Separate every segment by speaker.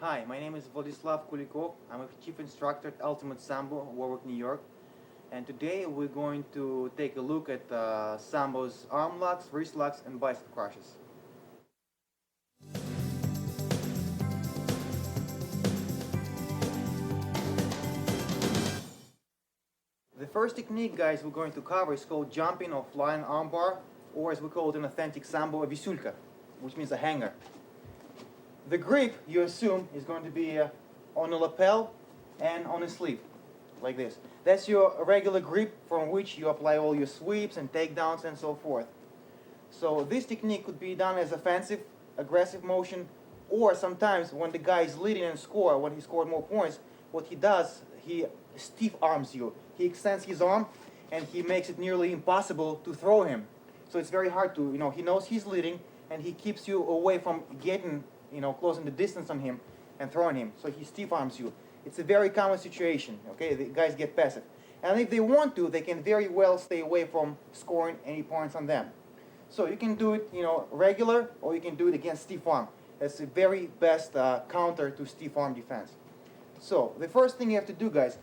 Speaker 1: Hi, my name is Vladislav Koulikov. I'm a chief instructor at Ultimate Sambo, Warwick, New York. And today we're going to take a look at Sambo's arm locks, wrist locks, and bicep crushes. The first technique, guys, we're going to cover is called jumping or flying armbar, or as we call it in authentic Sambo, a visulka, which means a hanger. The grip, you assume, is going to be on a lapel and on a sleeve, like this. That's your regular grip from which you apply all your sweeps and takedowns and so forth. So this technique could be done as offensive, aggressive motion, or sometimes when the guy is leading and score, when he scored more points, what he does, he stiff arms you. He extends his arm and he makes it nearly impossible to throw him. So it's very hard to, he knows he's leading and he keeps you away from getting closing the distance on him and throwing him. So he stiff arms you. It's a very common situation, okay? The guys get passive. And if they want to, they can very well stay away from scoring any points on them. So you can do it, regular, or you can do it against stiff arm. That's the very best counter to stiff arm defense. So the first thing you have to do, guys,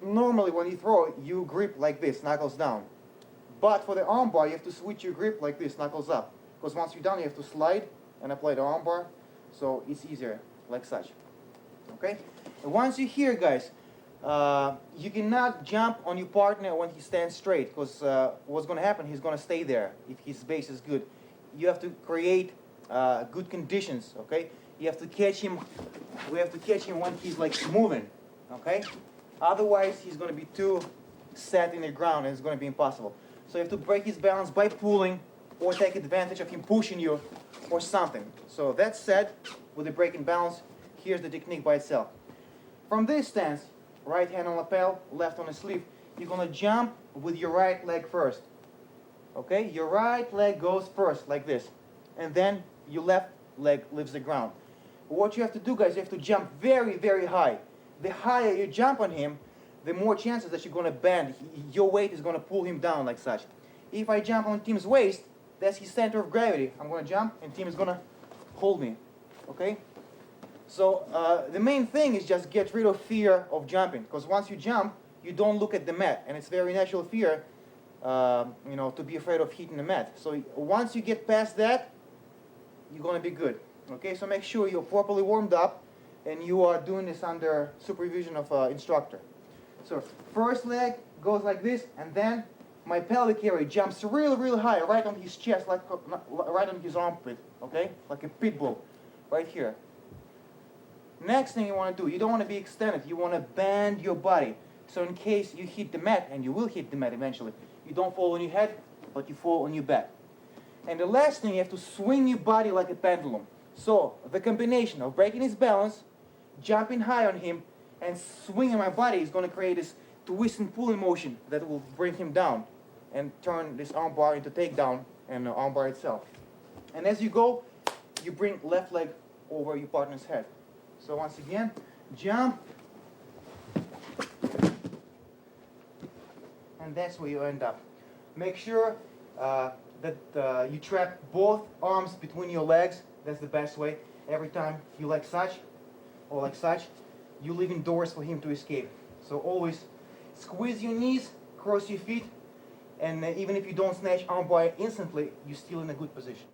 Speaker 1: normally when you throw, you grip like this, knuckles down. But for the armbar, you have to switch your grip like this, knuckles up. Because once you're done, you have to slide and apply the armbar. So it's easier, like such. Okay? And once you're here, guys, you cannot jump on your partner when he stands straight, because what's going to happen, he's going to stay there if his base is good. You have to create good conditions, okay? You have to catch him, we have to catch him when he's like moving, okay? Otherwise, he's going to be too set in the ground and it's going to be impossible. So you have to break his balance by pulling or take advantage of him pushing you or something. So that said, with the breaking balance, here's the technique by itself. From this stance, right hand on lapel, left on the sleeve, you're going to jump with your right leg first. Okay? Your right leg goes first, like this. And then your left leg leaves the ground. What you have to do, guys, you have to jump very, very high. The higher you jump on him, the more chances that you're going to bend. Your weight is going to pull him down like such. If I jump on Tim's waist, that's his center of gravity. I'm going to jump and Tim is going to hold me. Okay? So the main thing is just get rid of fear of jumping. Because once you jump, you don't look at the mat. And it's very natural fear, to be afraid of hitting the mat. So once you get past that, you're going to be good. Okay? So make sure you're properly warmed up and you are doing this under supervision of an instructor. So first leg goes like this, and then my pelvic area jumps really, really high, right on his chest, like right on his armpit, okay? Like a pit bull, right here. Next thing you want to do, you don't want to be extended. You want to bend your body. So in case you hit the mat, and you will hit the mat eventually, you don't fall on your head, but you fall on your back. And the last thing, you have to swing your body like a pendulum. So the combination of breaking his balance, jumping high on him, and swinging my body is going to create this twist and pulling motion that will bring him down and turn this armbar into takedown and the armbar itself. And as you go, you bring left leg over your partner's head. So once again, jump, and that's where you end up. Make sure that you trap both arms between your legs. That's the best way. Every time you like such or like such, you're leaving doors for him to escape. So always squeeze your knees, cross your feet, and even if you don't snatch armbar instantly, you're still in a good position.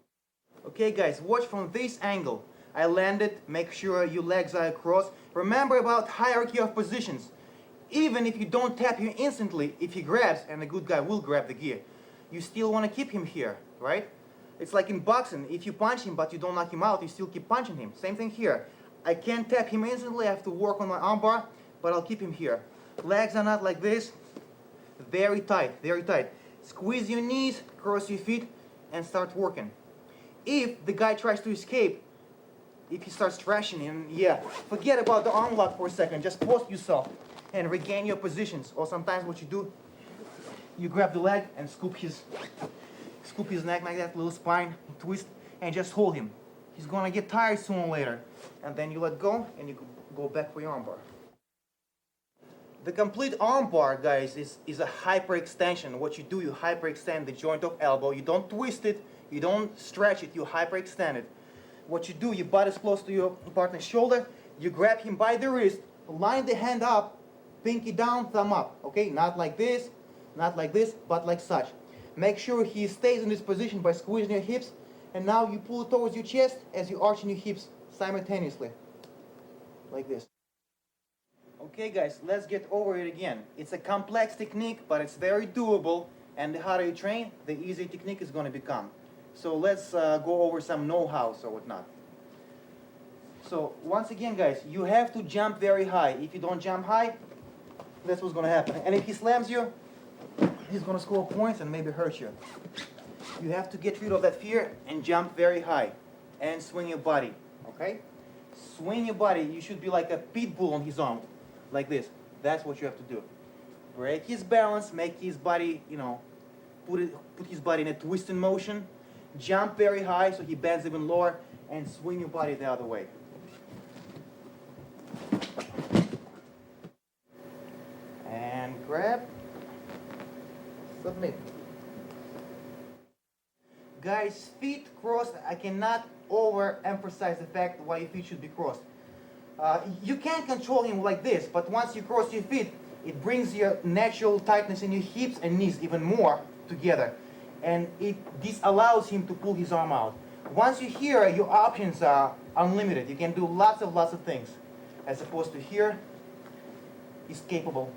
Speaker 1: Okay guys, watch from this angle. I landed, make sure your legs are across. Remember about hierarchy of positions. Even if you don't tap him instantly, if he grabs, and a good guy will grab the gear, you still want to keep him here, right? It's like in boxing, if you punch him but you don't knock him out, you still keep punching him. Same thing here. I can't tap him instantly, I have to work on my armbar, but I'll keep him here. Legs are not like this, very tight, very tight. Squeeze your knees, cross your feet, and start working. If the guy tries to escape, if he starts thrashing him, forget about the arm lock for a second, just post yourself and regain your positions. Or sometimes what you do, you grab the leg and scoop his neck like that, little spine, twist, and just hold him. He's gonna get tired sooner or later. And then you let go and you go back for your armbar. The complete armbar, guys, is a hyperextension. What you do, you hyperextend the joint of elbow. You don't twist it, you don't stretch it, you hyperextend it. What you do, your butt is close to your partner's shoulder, You grab him by the wrist, line the hand up, pinky down, thumb up. Okay, not like this, but like such. Make sure he stays in this position by squeezing your hips, and now you pull it towards your chest as you arch in your hips simultaneously, like this. Okay guys, let's get over it again. It's a complex technique, but it's very doable, and the harder you train, the easier technique is going to become. So let's go over some know-hows or whatnot. So once again guys, you have to jump very high. If you don't jump high, that's what's going to happen. And if he slams you, he's going to score points and maybe hurt you. You have to get rid of that fear and jump very high and swing your body, okay? Swing your body. You should be like a pit bull on his arm, like this. That's what you have to do. Break his balance, make his body, put his body in a twisting motion. Jump very high so he bends even lower, and swing your body the other way. And grab, submit. Guys, feet crossed. I cannot overemphasize the fact why your feet should be crossed. You can't control him like this, but once you cross your feet, it brings your natural tightness in your hips and knees even more together. And this allows him to pull his arm out. Once you're here, your options are unlimited. You can do lots of things. As opposed to here, he's capable,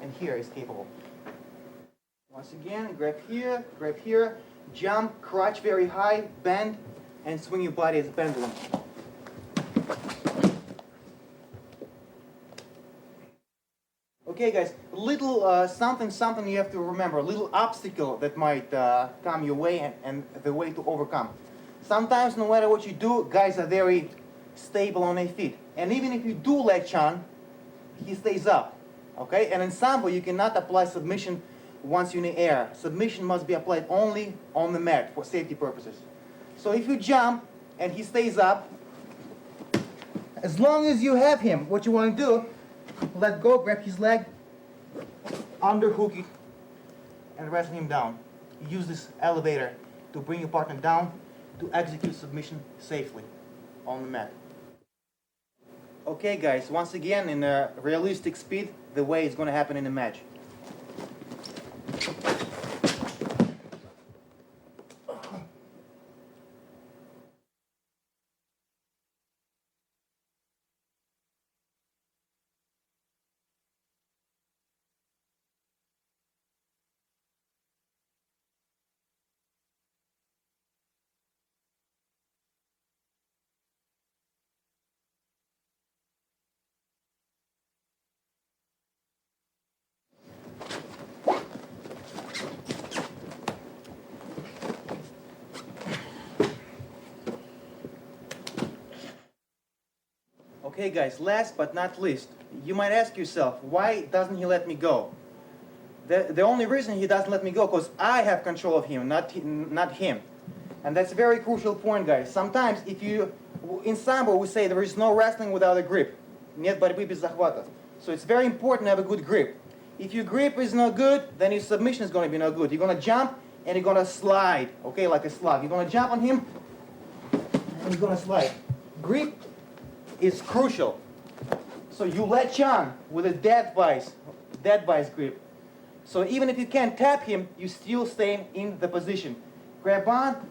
Speaker 1: and here is capable. Once again, grab here, jump, crotch very high, bend, and swing your body as a pendulum. Okay guys, little something you have to remember, a little obstacle that might come your way and the way to overcome. Sometimes no matter what you do, guys are very stable on their feet. And even if you do leg chun, he stays up. Okay? And in Sambo you cannot apply submission once you're in the air. Submission must be applied only on the mat for safety purposes. So if you jump and he stays up, as long as you have him, what you want to do, let go, grab his leg, underhook it, and wrestle him down. Use this elevator to bring your partner down to execute submission safely on the mat. Okay guys, once again in a realistic speed, the way it's going to happen in the match. Okay guys, last but not least, you might ask yourself, why doesn't he let me go? The only reason he doesn't let me go is because I have control of him, not him. And that's a very crucial point, guys. Sometimes in Sambo we say there is no wrestling without a grip. Нет борьбы без захвата. So it's very important to have a good grip. If your grip is not good, then your submission is going to be not good. You're going to jump and you're going to slide, okay, like a slug. You're going to jump on him and you're going to slide. Grip is crucial. So you let chun with a dead vice grip. So even if you can't tap him, you still stay in the position. Grab on,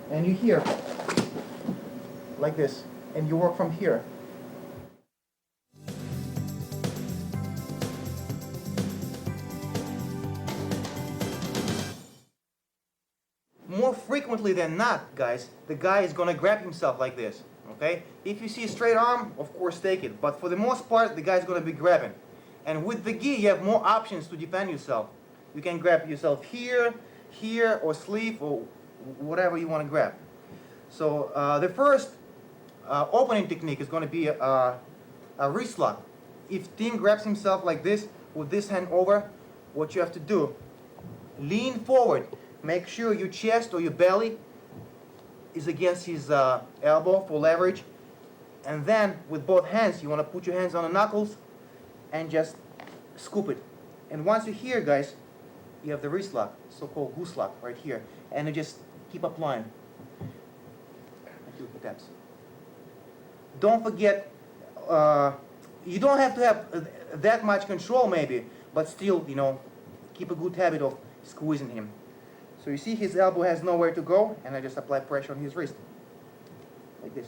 Speaker 1: and you here, like this, and you work from here. More frequently than not, guys, the guy is going to grab himself like this, okay? If you see a straight arm, of course take it, but for the most part, the guy's going to be grabbing. And with the gi, you have more options to defend yourself. You can grab yourself here, here, or sleeve, or whatever you want to grab. So the first opening technique is going to be a wrist lock. If Tim grabs himself like this, with this hand over, what you have to do, lean forward. Make sure your chest or your belly is against his elbow for leverage. And then with both hands, you want to put your hands on the knuckles and just scoop it. And once you're here, guys, you have the wrist lock, so-called goose lock right here. And you just keep applying until he taps. Don't forget, you don't have to have that much control maybe, but still, keep a good habit of squeezing him. So you see his elbow has nowhere to go, and I just apply pressure on his wrist, like this.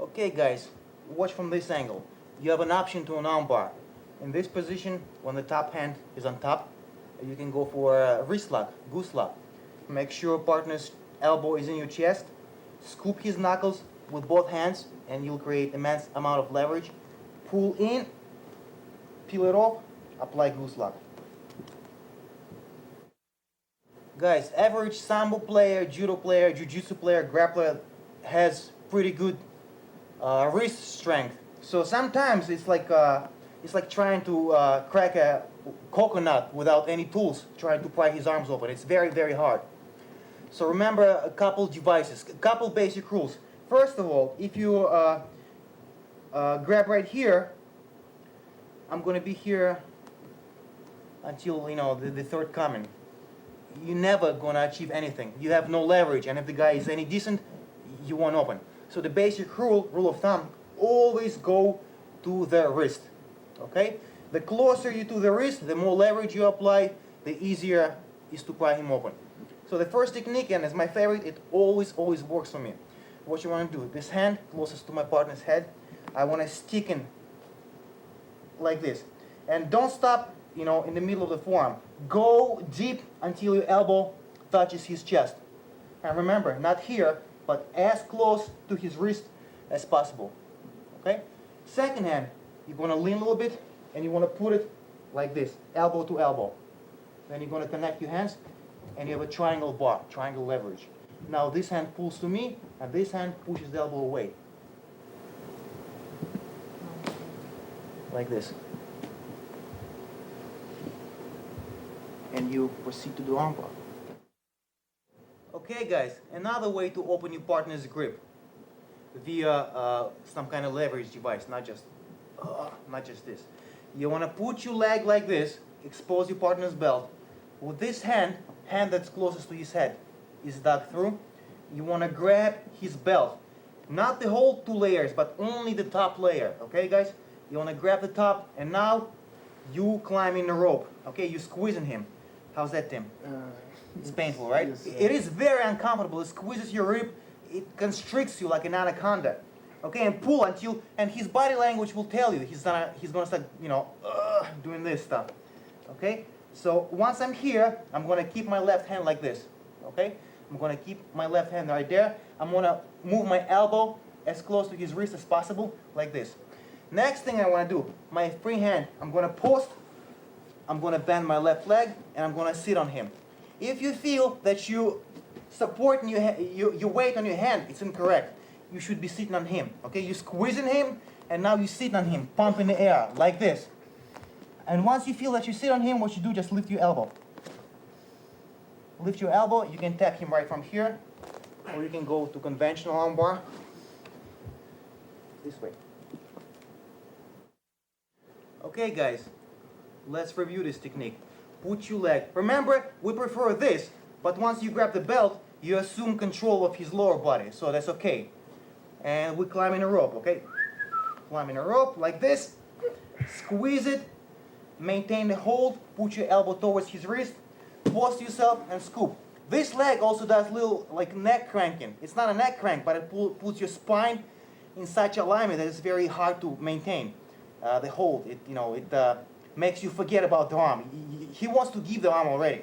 Speaker 1: Okay guys, watch from this angle. You have an option to an armbar. In this position, when the top hand is on top, you can go for a wrist lock, goose lock. Make sure partner's elbow is in your chest. Scoop his knuckles with both hands, and you'll create immense amount of leverage. Pull in, peel it off, apply goose lock. Guys, average Sambo player, judo player, jiu-jitsu player, grappler has pretty good wrist strength. So sometimes it's like trying to crack a coconut without any tools, trying to pry his arms open. It's very, very hard. So remember a couple devices, a couple basic rules. First of all, if you grab right here, I'm going to be here until the third coming. You're never going to achieve anything. You have no leverage, and if the guy is any decent, you won't open. So the basic rule of thumb, always go to the wrist. Okay? The closer you to the wrist, the more leverage you apply, the easier is to pry him open. So the first technique, and it's my favorite, it always works for me. What you want to do, this hand closest to my partner's head, I want to stick in like this. And don't stop, in the middle of the forearm. Go deep until your elbow touches his chest. And remember, not here, but as close to his wrist as possible. Okay? Second hand, you're going to lean a little bit, and you want to put it like this, elbow to elbow. Then you're going to connect your hands, and you have a triangle bar, triangle leverage. Now this hand pulls to me, and this hand pushes the elbow away. Like this. And you proceed to do armbar. Okay guys, another way to open your partner's grip via some kind of leverage device, not just this. You want to put your leg like this, expose your partner's belt. With this hand that's closest to his head is dug through. You want to grab his belt. Not the whole 2 layers, but only the top layer. Okay guys? You want to grab the top, and now you climbing the rope. Okay, you squeezing him. How's that, Tim? It's painful, right?
Speaker 2: Yes,
Speaker 1: It is very uncomfortable. It squeezes your rib. It constricts you like an anaconda. Okay, and pull until, and his body language will tell you. He's gonna start, doing this stuff. Okay? So once I'm here, I'm gonna keep my left hand like this. Okay? I'm gonna keep my left hand right there. I'm gonna move my elbow as close to his wrist as possible, like this. Next thing I wanna do, my free hand, I'm gonna post, I'm gonna bend my left leg, and I'm gonna sit on him. If you feel that you supporting your weight on your hand, it's incorrect. You should be sitting on him. Okay, you're squeezing him, and now you sit on him, pumping the air like this. And once you feel that you sit on him, what you do, just lift your elbow. Lift your elbow. You can tap him right from here, or you can go to conventional armbar. This way. Okay, guys, let's review this technique. Put your leg. Remember, we prefer this, but once you grab the belt, you assume control of his lower body, so that's okay. And we climb in a rope, okay? Climb in a rope like this. Squeeze it. Maintain the hold. Put your elbow towards his wrist. Post yourself and scoop. This leg also does little like neck cranking. It's not a neck crank, but it puts your spine in such alignment that it's very hard to maintain the hold. It makes you forget about the arm. He wants to give the arm already.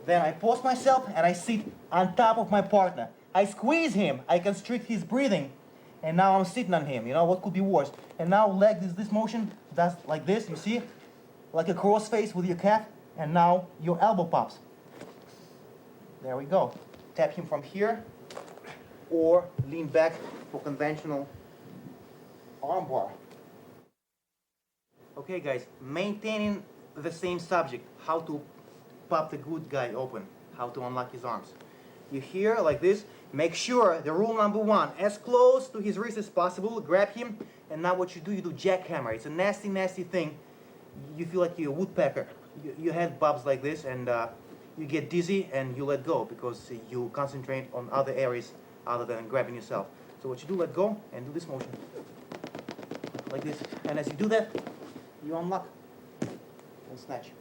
Speaker 1: Then I post myself and I sit on top of my partner. I squeeze him. I constrict his breathing. And now I'm sitting on him. What could be worse? And now leg is this motion. That's like this, you see? Like a cross face with your calf. And now your elbow pops. There we go. Tap him from here. Or lean back for conventional armbar. Okay guys, maintaining the same subject. How to pop the good guy open. How to unlock his arms. You here like this. Make sure, the rule number 1, as close to his wrist as possible, grab him, and now what you do jackhammer. It's a nasty, nasty thing. You feel like you're a woodpecker. Your head bobs like this, and you get dizzy, and you let go, because you concentrate on other areas other than grabbing yourself. So what you do, let go and do this motion. Like this. And as you do that, you unlock and snatch.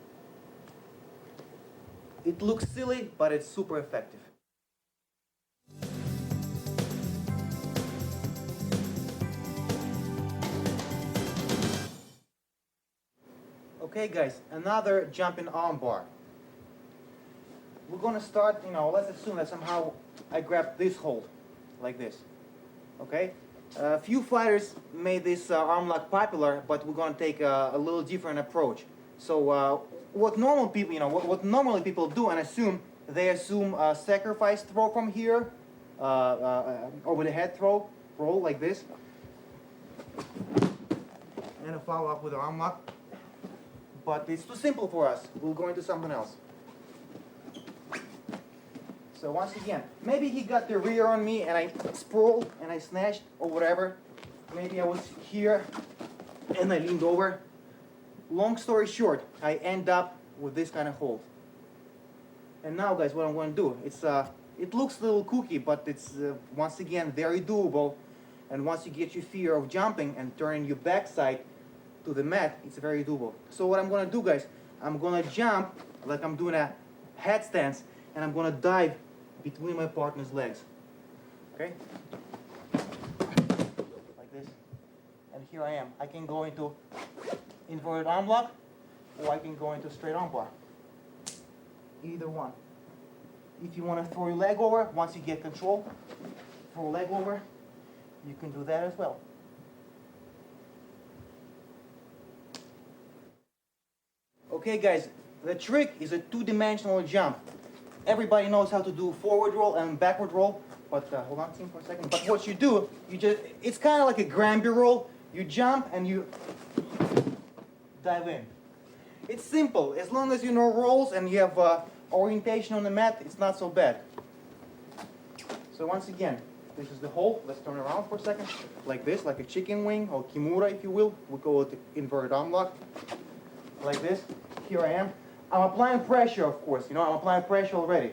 Speaker 1: It looks silly, but it's super effective. Okay guys, another jumping arm bar. We're gonna start, let's assume that somehow I grab this hold, like this. Okay? A few fighters made this arm lock popular, but we're gonna take a little different approach. So what normal people, what normally people do and assume, they assume a sacrifice throw from here, over the head throw, roll like this, and a follow up with an arm lock. But it's too simple for us. We'll go into something else. So once again, maybe he got the rear on me and I sprawled and I snatched or whatever. Maybe I was here and I leaned over. Long story short, I end up with this kind of hold. And now guys, what I'm going to do, it looks a little kooky, but it's once again very doable. And once you get your fear of jumping and turning your backside to the mat, it's very doable. So what I'm going to do guys, I'm going to jump like I'm doing a headstands, and I'm going to dive between my partner's legs. Okay? Like this. And here I am. I can go into inverted arm lock, or I can go into straight arm bar. Either one. If you want to throw your leg over, once you get control, throw a leg over, you can do that as well. Okay guys, the trick is a two-dimensional jump. Everybody knows how to do forward roll and backward roll, but hold on team for a second. But what you do, it's kind of like a Granby roll. You jump and you dive in. It's simple. As long as you know rolls and you have orientation on the mat, it's not so bad. So once again, this is the hold. Let's turn around for a second. Like this, like a chicken wing or kimura if you will. We call it inverted arm lock. Like this. Here I am. I'm applying pressure, of course. I'm applying pressure already.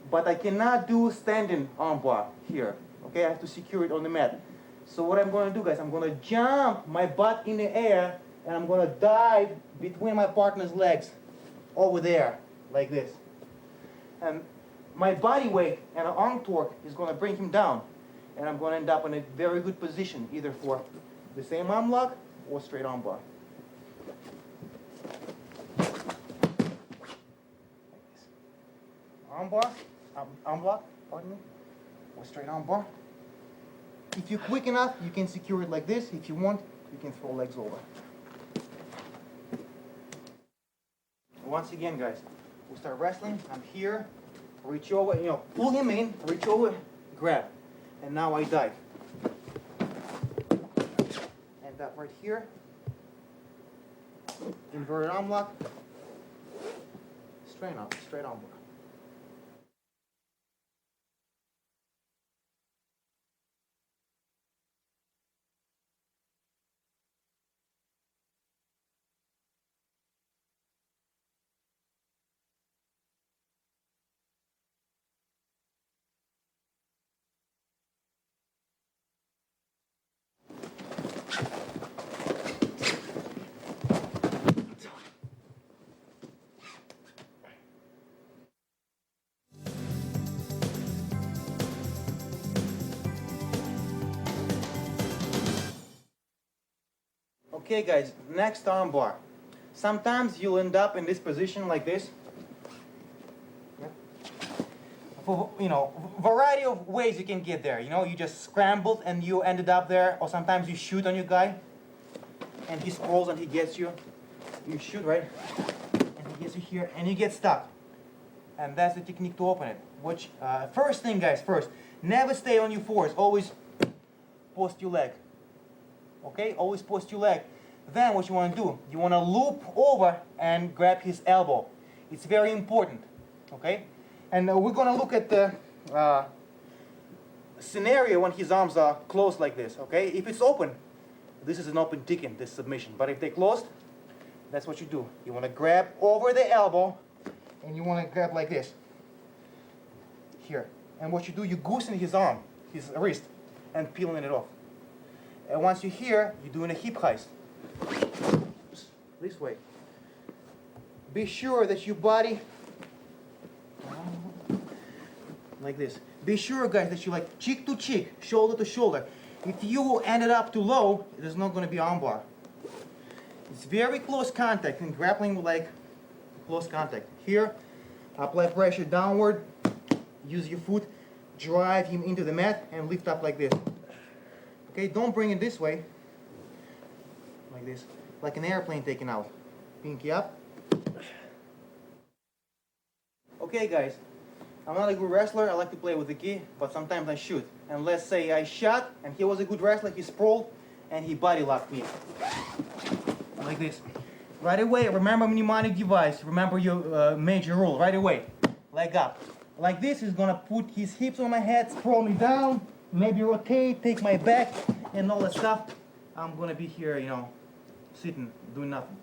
Speaker 1: But I cannot do standing arm bar here. Okay, I have to secure it on the mat. So what I'm going to do, guys, I'm going to jump my butt in the air, and I'm going to dive between my partner's legs over there, like this. And my body weight and arm torque is going to bring him down. And I'm going to end up in a very good position, either for the same arm lock or straight arm bar. Arm bar, arm lock, pardon me, or straight arm bar. If you're quick enough, you can secure it like this. If you want, you can throw legs over. Once again, guys, we'll start wrestling. I'm here, reach over, pull him in, reach over, grab. And now I dive. End up right here. Inverted arm lock. Straight arm bar. Okay guys, next arm bar. Sometimes you'll end up in this position like this. For, variety of ways you can get there. You just scrambled and you ended up there, or sometimes you shoot on your guy and he scrolls and he gets you. You shoot, right? And he gets you here and you get stuck. And that's the technique to open it. Which, first thing guys, never stay on your fours. Always post your leg. Okay, always post your leg. Then what you want to do, you want to loop over and grab his elbow. It's very important, okay? And we're going to look at the scenario when his arms are closed like this, okay? If it's open, this is an open ticket, this submission. But if they're closed, that's what you do. You want to grab over the elbow, and you want to grab like this, here. And what you do, you goosen his arm, his wrist. and peeling it off. And once you're here, you're doing a hip heist. This way. Be sure that your body, like this. Be sure, guys, that you like cheek to cheek, shoulder to shoulder. If you ended up too low, there's not going to be armbar. It's very close contact, and grappling with like close contact. Here, apply pressure downward, use your foot, drive him into the mat, and lift up like this. Okay, don't bring it this way, like this, like an airplane taking out. Pinky up. Okay, guys, I'm not a good wrestler. I like to play with the gi, but sometimes I shoot. And let's say I shot, and he was a good wrestler. He sprawled, and he body locked me, like this. Right away, remember mnemonic device. Remember your major rule. Right away, leg up. Like this, he's gonna put his hips on my head, sprawl me down, maybe rotate, take my back, and all that stuff. I'm gonna be here, you know, sitting, doing nothing.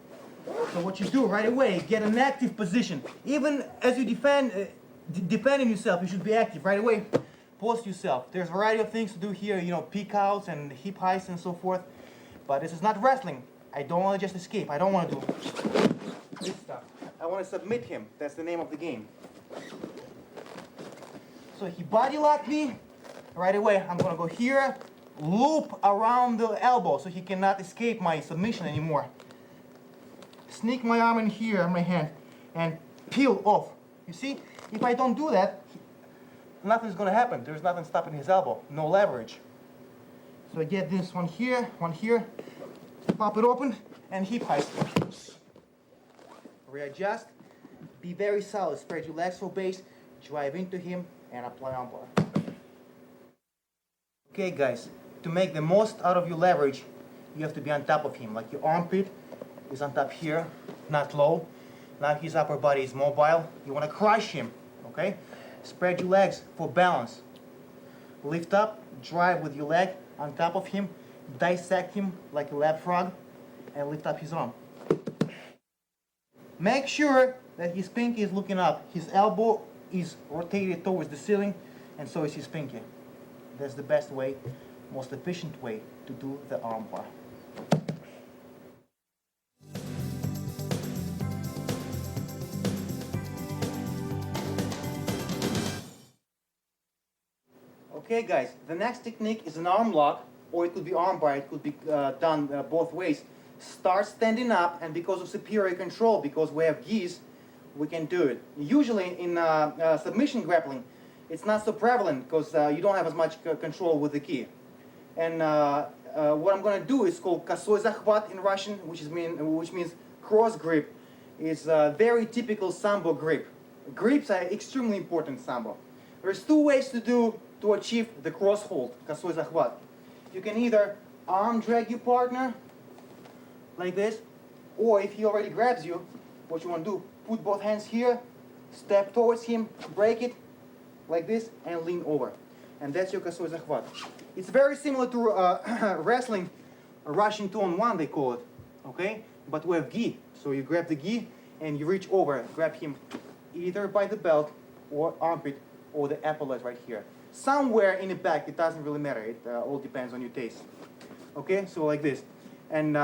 Speaker 1: So what you do right away, get an active position. Even as you defending yourself, you should be active right away. Post yourself. There's a variety of things to do here, you know, peek outs and hip heists and so forth. But this is not wrestling. I don't want to just escape. I don't want to do this stuff. I want to submit him. That's the name of the game. So he body locked me. Right away, I'm going to go here, loop around the elbow so he cannot escape my submission anymore. Sneak my arm in here, my hand, and peel off. You see, if I don't do that, nothing's going to happen. There's nothing stopping his elbow. No leverage. So I get this one here, pop it open, and hip heist. Readjust. Be very solid. Spread your legs for base. Drive into him and apply armbar. Okay, guys, to make the most out of your leverage, you have to be on top of him. Like your armpit is on top here, not low. Now his upper body is mobile. You want to crush him, okay? Spread your legs for balance. Lift up, drive with your leg on top of him, dissect him like a lap frog, and lift up his arm. Make sure that his pinky is looking up. His elbow is rotated towards the ceiling, and so is his pinky. That's the best way, most efficient way to do the arm bar. Okay, guys, the next technique is an arm lock, or it could be arm bar. It could be done both ways. Start standing up, and because of superior control, because we have gis, we can do it. Usually in submission grappling, it's not so prevalent because you don't have as much control with the gi. And what I'm going to do is called косой захват in Russian, which means cross grip. It's a very typical Sambo grip. Grips are extremely important in Sambo. There's two ways to achieve the cross hold, косой захват. You can either arm drag your partner like this, or if he already grabs you, what you want to do, put both hands here, step towards him, break it like this, and lean over. And that's your косой захват. It's very similar to wrestling, Russian 2-on-1 they call it, okay? But we have gi, so you grab the gi and you reach over, grab him either by the belt or armpit or the epaulette right here. Somewhere in the back, it doesn't really matter, it all depends on your taste. Okay, so like this. And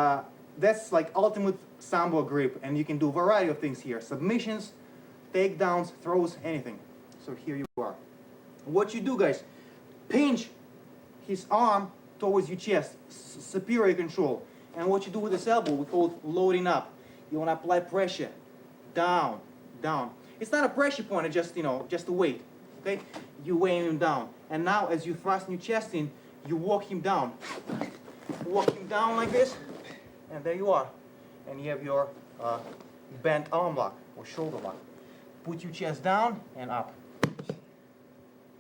Speaker 1: that's like ultimate Sambo grip, and you can do a variety of things here. Submissions, takedowns, throws, anything. So here you are. What you do, guys, pinch his arm towards your chest, superior control. And what you do with this elbow, we call it loading up. You want to apply pressure, down, down. It's not a pressure point, it's just, just a weight, okay? You weigh him down. And now as you thrust your chest in, you walk him down. Walk him down like this, and there you are. And you have your bent arm lock or shoulder lock. Put your chest down and up.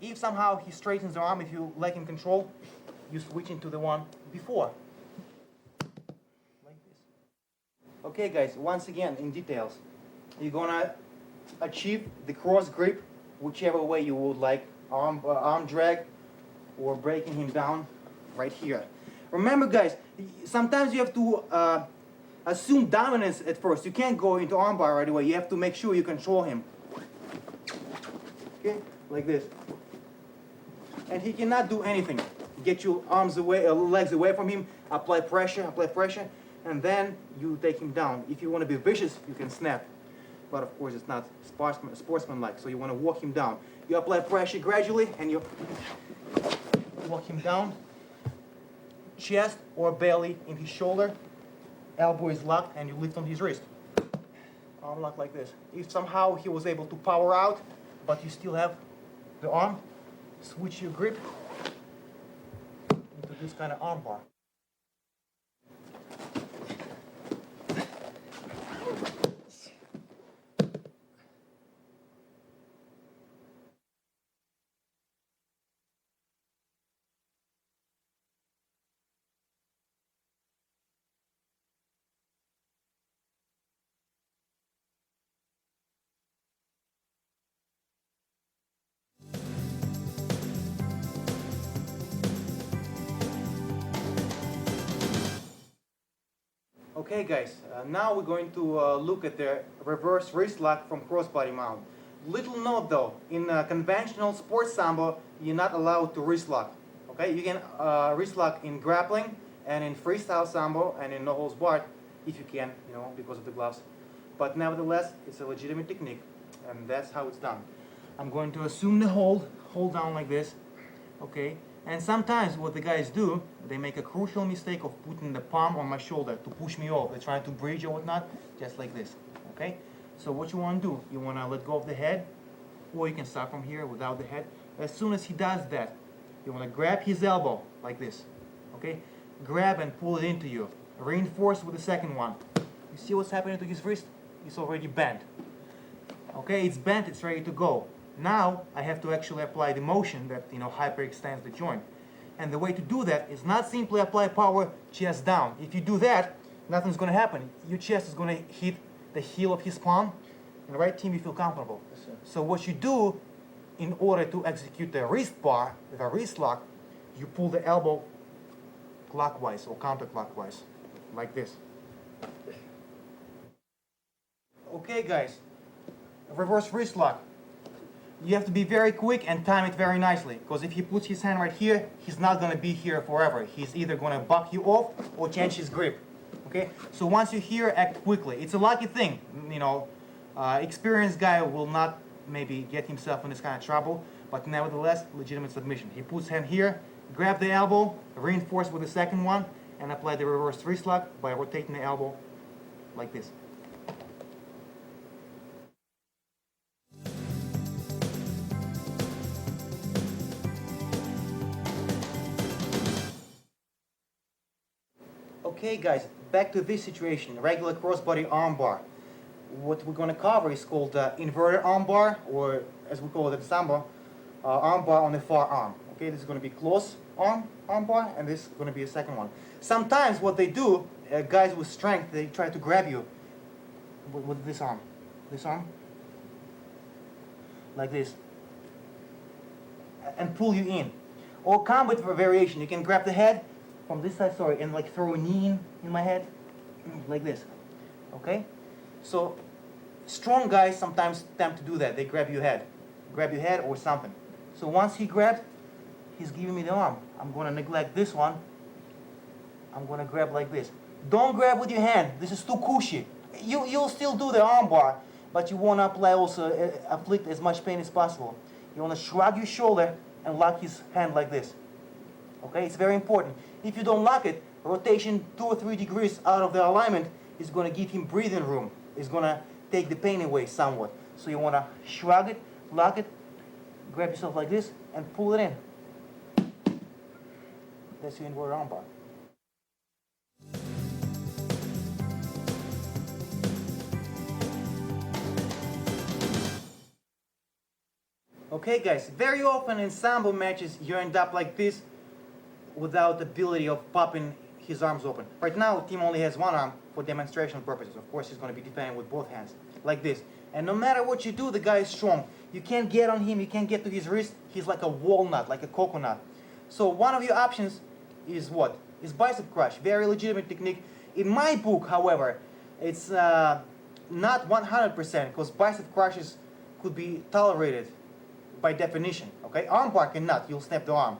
Speaker 1: If somehow he straightens the arm, if you lack in control, you switch into the one before. Like this. Okay, guys, once again, in details. You're gonna achieve the cross grip whichever way you would like. Arm drag or breaking him down right here. Remember, guys, sometimes you have to assume dominance at first. You can't go into armbar right away. You have to make sure you control him. Okay, like this. And he cannot do anything. get your arms away, legs away from him, apply pressure, and then you take him down. If you want to be vicious, you can snap. But of course, it's not sportsmanlike, so you want to walk him down. You apply pressure gradually, and you walk him down. Chest or belly in his shoulder. Elbow is locked, and you lift on his wrist. Arm lock like this. If somehow he was able to power out, but you still have the arm, switch your grip into this kind of arm bar. Okay guys, now we're going to look at the reverse wrist lock from crossbody mount. Little note though, in conventional sports Sambo, you're not allowed to wrist lock. Okay, you can wrist lock in grappling and in freestyle Sambo and in no holds barred, if you can, you know, because of the gloves. But nevertheless, it's a legitimate technique, and that's how it's done. I'm going to assume the hold down like this, okay? And sometimes what the guys do, they make a crucial mistake of putting the palm on my shoulder to push me off. They're trying to bridge or whatnot, just like this, okay? So what you want to do, you want to let go of the head, or you can start from here without the head. As soon as he does that, you want to grab his elbow like this, okay? Grab and pull it into you. Reinforce with the second one. You see what's happening to his wrist? It's already bent. Okay, it's bent, it's ready to go. Now I have to actually apply the motion that, you know, hyperextends the joint. And the way to do that is not simply apply power chest down. If you do that, nothing's going to happen. Your chest is going to hit the heel of his palm. And right, team, you feel comfortable. Yes, so what you do in order to execute the wrist bar, the wrist lock, you pull the elbow clockwise or counterclockwise, like this. Okay guys, reverse wrist lock. You have to be very quick and time it very nicely, because if he puts his hand right here, he's not going to be here forever. He's either going to buck you off or change his grip. Okay, so once you're here, act quickly. It's a lucky thing, you know. Experienced guy will not maybe get himself in this kind of trouble, but nevertheless, legitimate submission. He puts hand here, grab the elbow, reinforce with the second one, and apply the reverse wrist lock by rotating the elbow like this. Okay guys, back to this situation, regular crossbody armbar. What we're going to cover is called inverted armbar, or as we call it in Sambo, armbar on the far arm. Okay, this is going to be close armbar, and this is going to be a second one. Sometimes what they do, guys with strength, they try to grab you with this arm, like this, and pull you in. Or combat variation, you can grab the head from this side, sorry, and like throw a knee in my head, like this, okay? So, strong guys sometimes attempt to do that. They grab your head or something. So once he grabbed, he's giving me the arm. I'm going to neglect this one. I'm going to grab like this. Don't grab with your hand. This is too cushy. You'll still do the arm bar, but you want to apply also, afflict as much pain as possible. You want to shrug your shoulder and lock his hand like this. Okay, it's very important. If you don't lock it, rotation 2 or 3 degrees out of the alignment is going to give him breathing room. It's going to take the pain away somewhat. So you want to shrug it, lock it, grab yourself like this, and pull it in. That's your inverted armbar. Okay guys, very often in Sambo matches you end up like this without the ability of popping his arms open. Right now, Tim only has one arm for demonstration purposes. Of course, he's going to be defending with both hands, like this. And no matter what you do, the guy is strong. You can't get on him, you can't get to his wrist. He's like a walnut, like a coconut. So one of your options is what? Is bicep crush. Very legitimate technique. In my book, however, it's not 100%, because bicep crushes could be tolerated by definition. Okay, armbar cannot. You'll snap the arm.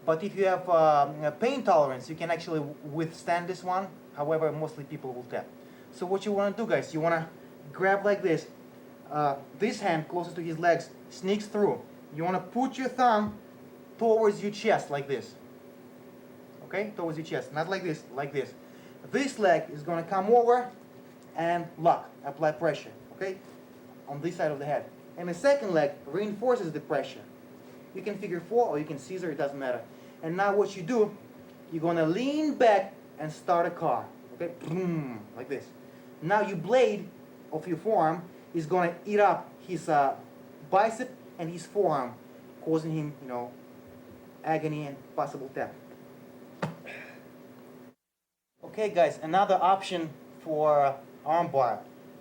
Speaker 1: But if you have pain tolerance, you can actually withstand this one. However, mostly people will tap. So what you want to do, guys, you want to grab like this. This hand closest to his legs sneaks through. You want to put your thumb towards your chest like this. Okay, towards your chest, not like this, like this. This leg is going to come over and lock, apply pressure, okay, on this side of the head. And the second leg reinforces the pressure. You can figure 4 or you can scissor, it doesn't matter. And now what you do, you're going to lean back and start a car, okay, boom, like this. Now your blade of your forearm is going to eat up his bicep and his forearm, causing him, you know, agony and possible death. Okay guys, another option for armbar,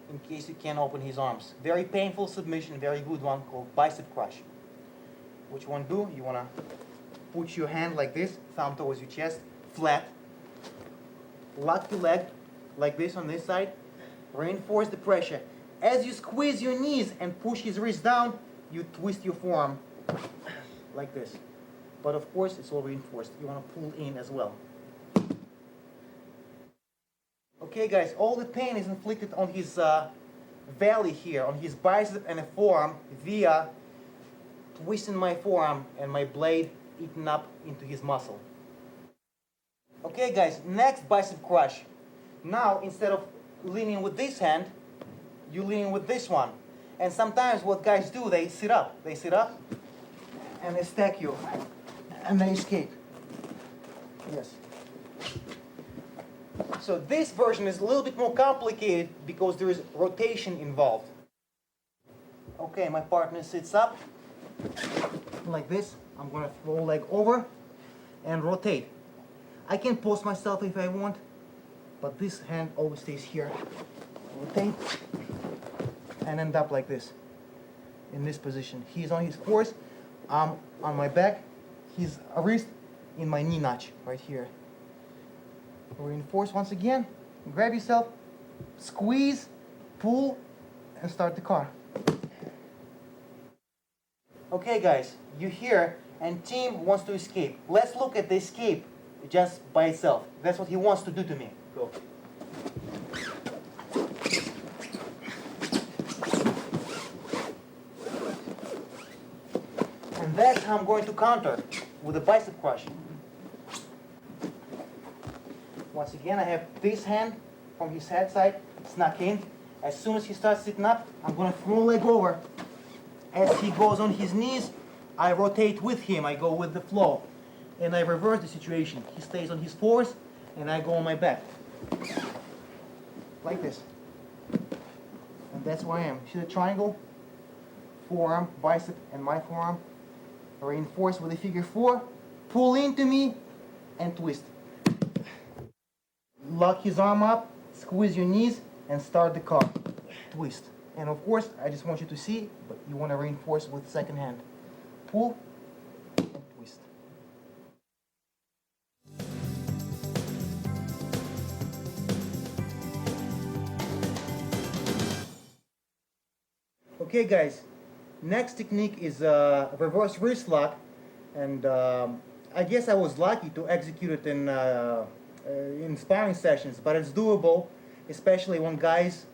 Speaker 1: in case you can't open his arms. Very painful submission, very good one, called bicep crush. What you want to do, you want to put your hand like this, thumb towards your chest, flat. Lock your leg like this on this side. Reinforce the pressure. As you squeeze your knees and push his wrist down, you twist your forearm like this. But of course, it's all reinforced. You want to pull in as well. Okay guys, all the pain is inflicted on his valley here, on his bicep and the forearm via twisting my forearm and my blade eating up into his muscle. Okay guys, next bicep crush. Now instead of leaning with this hand, you lean with this one. And sometimes what guys do, they sit up. They sit up and they stack you and they escape. Yes. So this version is a little bit more complicated because there is rotation involved. Okay, my partner sits up like this. I'm going to throw leg over and rotate. I can post myself if I want, but this hand always stays here. Rotate and end up like this, in this position. He's on his horse, I'm on my back, his wrist in my knee notch right here. Reinforce once again, grab yourself, squeeze, pull, and start the car. Okay guys, you're here and Tim wants to escape. Let's look at the escape just by itself. That's what he wants to do to me. Go. And that's how I'm going to counter with a bicep crush. Once again, I have this hand from his head side snuck in. As soon as he starts sitting up, I'm going to throw leg over. As he goes on his knees, I rotate with him. I go with the flow. And I reverse the situation. He stays on his paws, and I go on my back. Like this. And that's where I am. See the triangle? Forearm, bicep, and my forearm. Reinforce with a figure 4. Pull into me, and twist. Lock his arm up, squeeze your knees, and start the car. Twist. And of course, I just want you to see, but you want to reinforce with the second hand. Pull and twist. Okay guys, next technique is reverse wrist lock, and I guess I was lucky to execute it in sparring sessions, but it's doable, especially when guys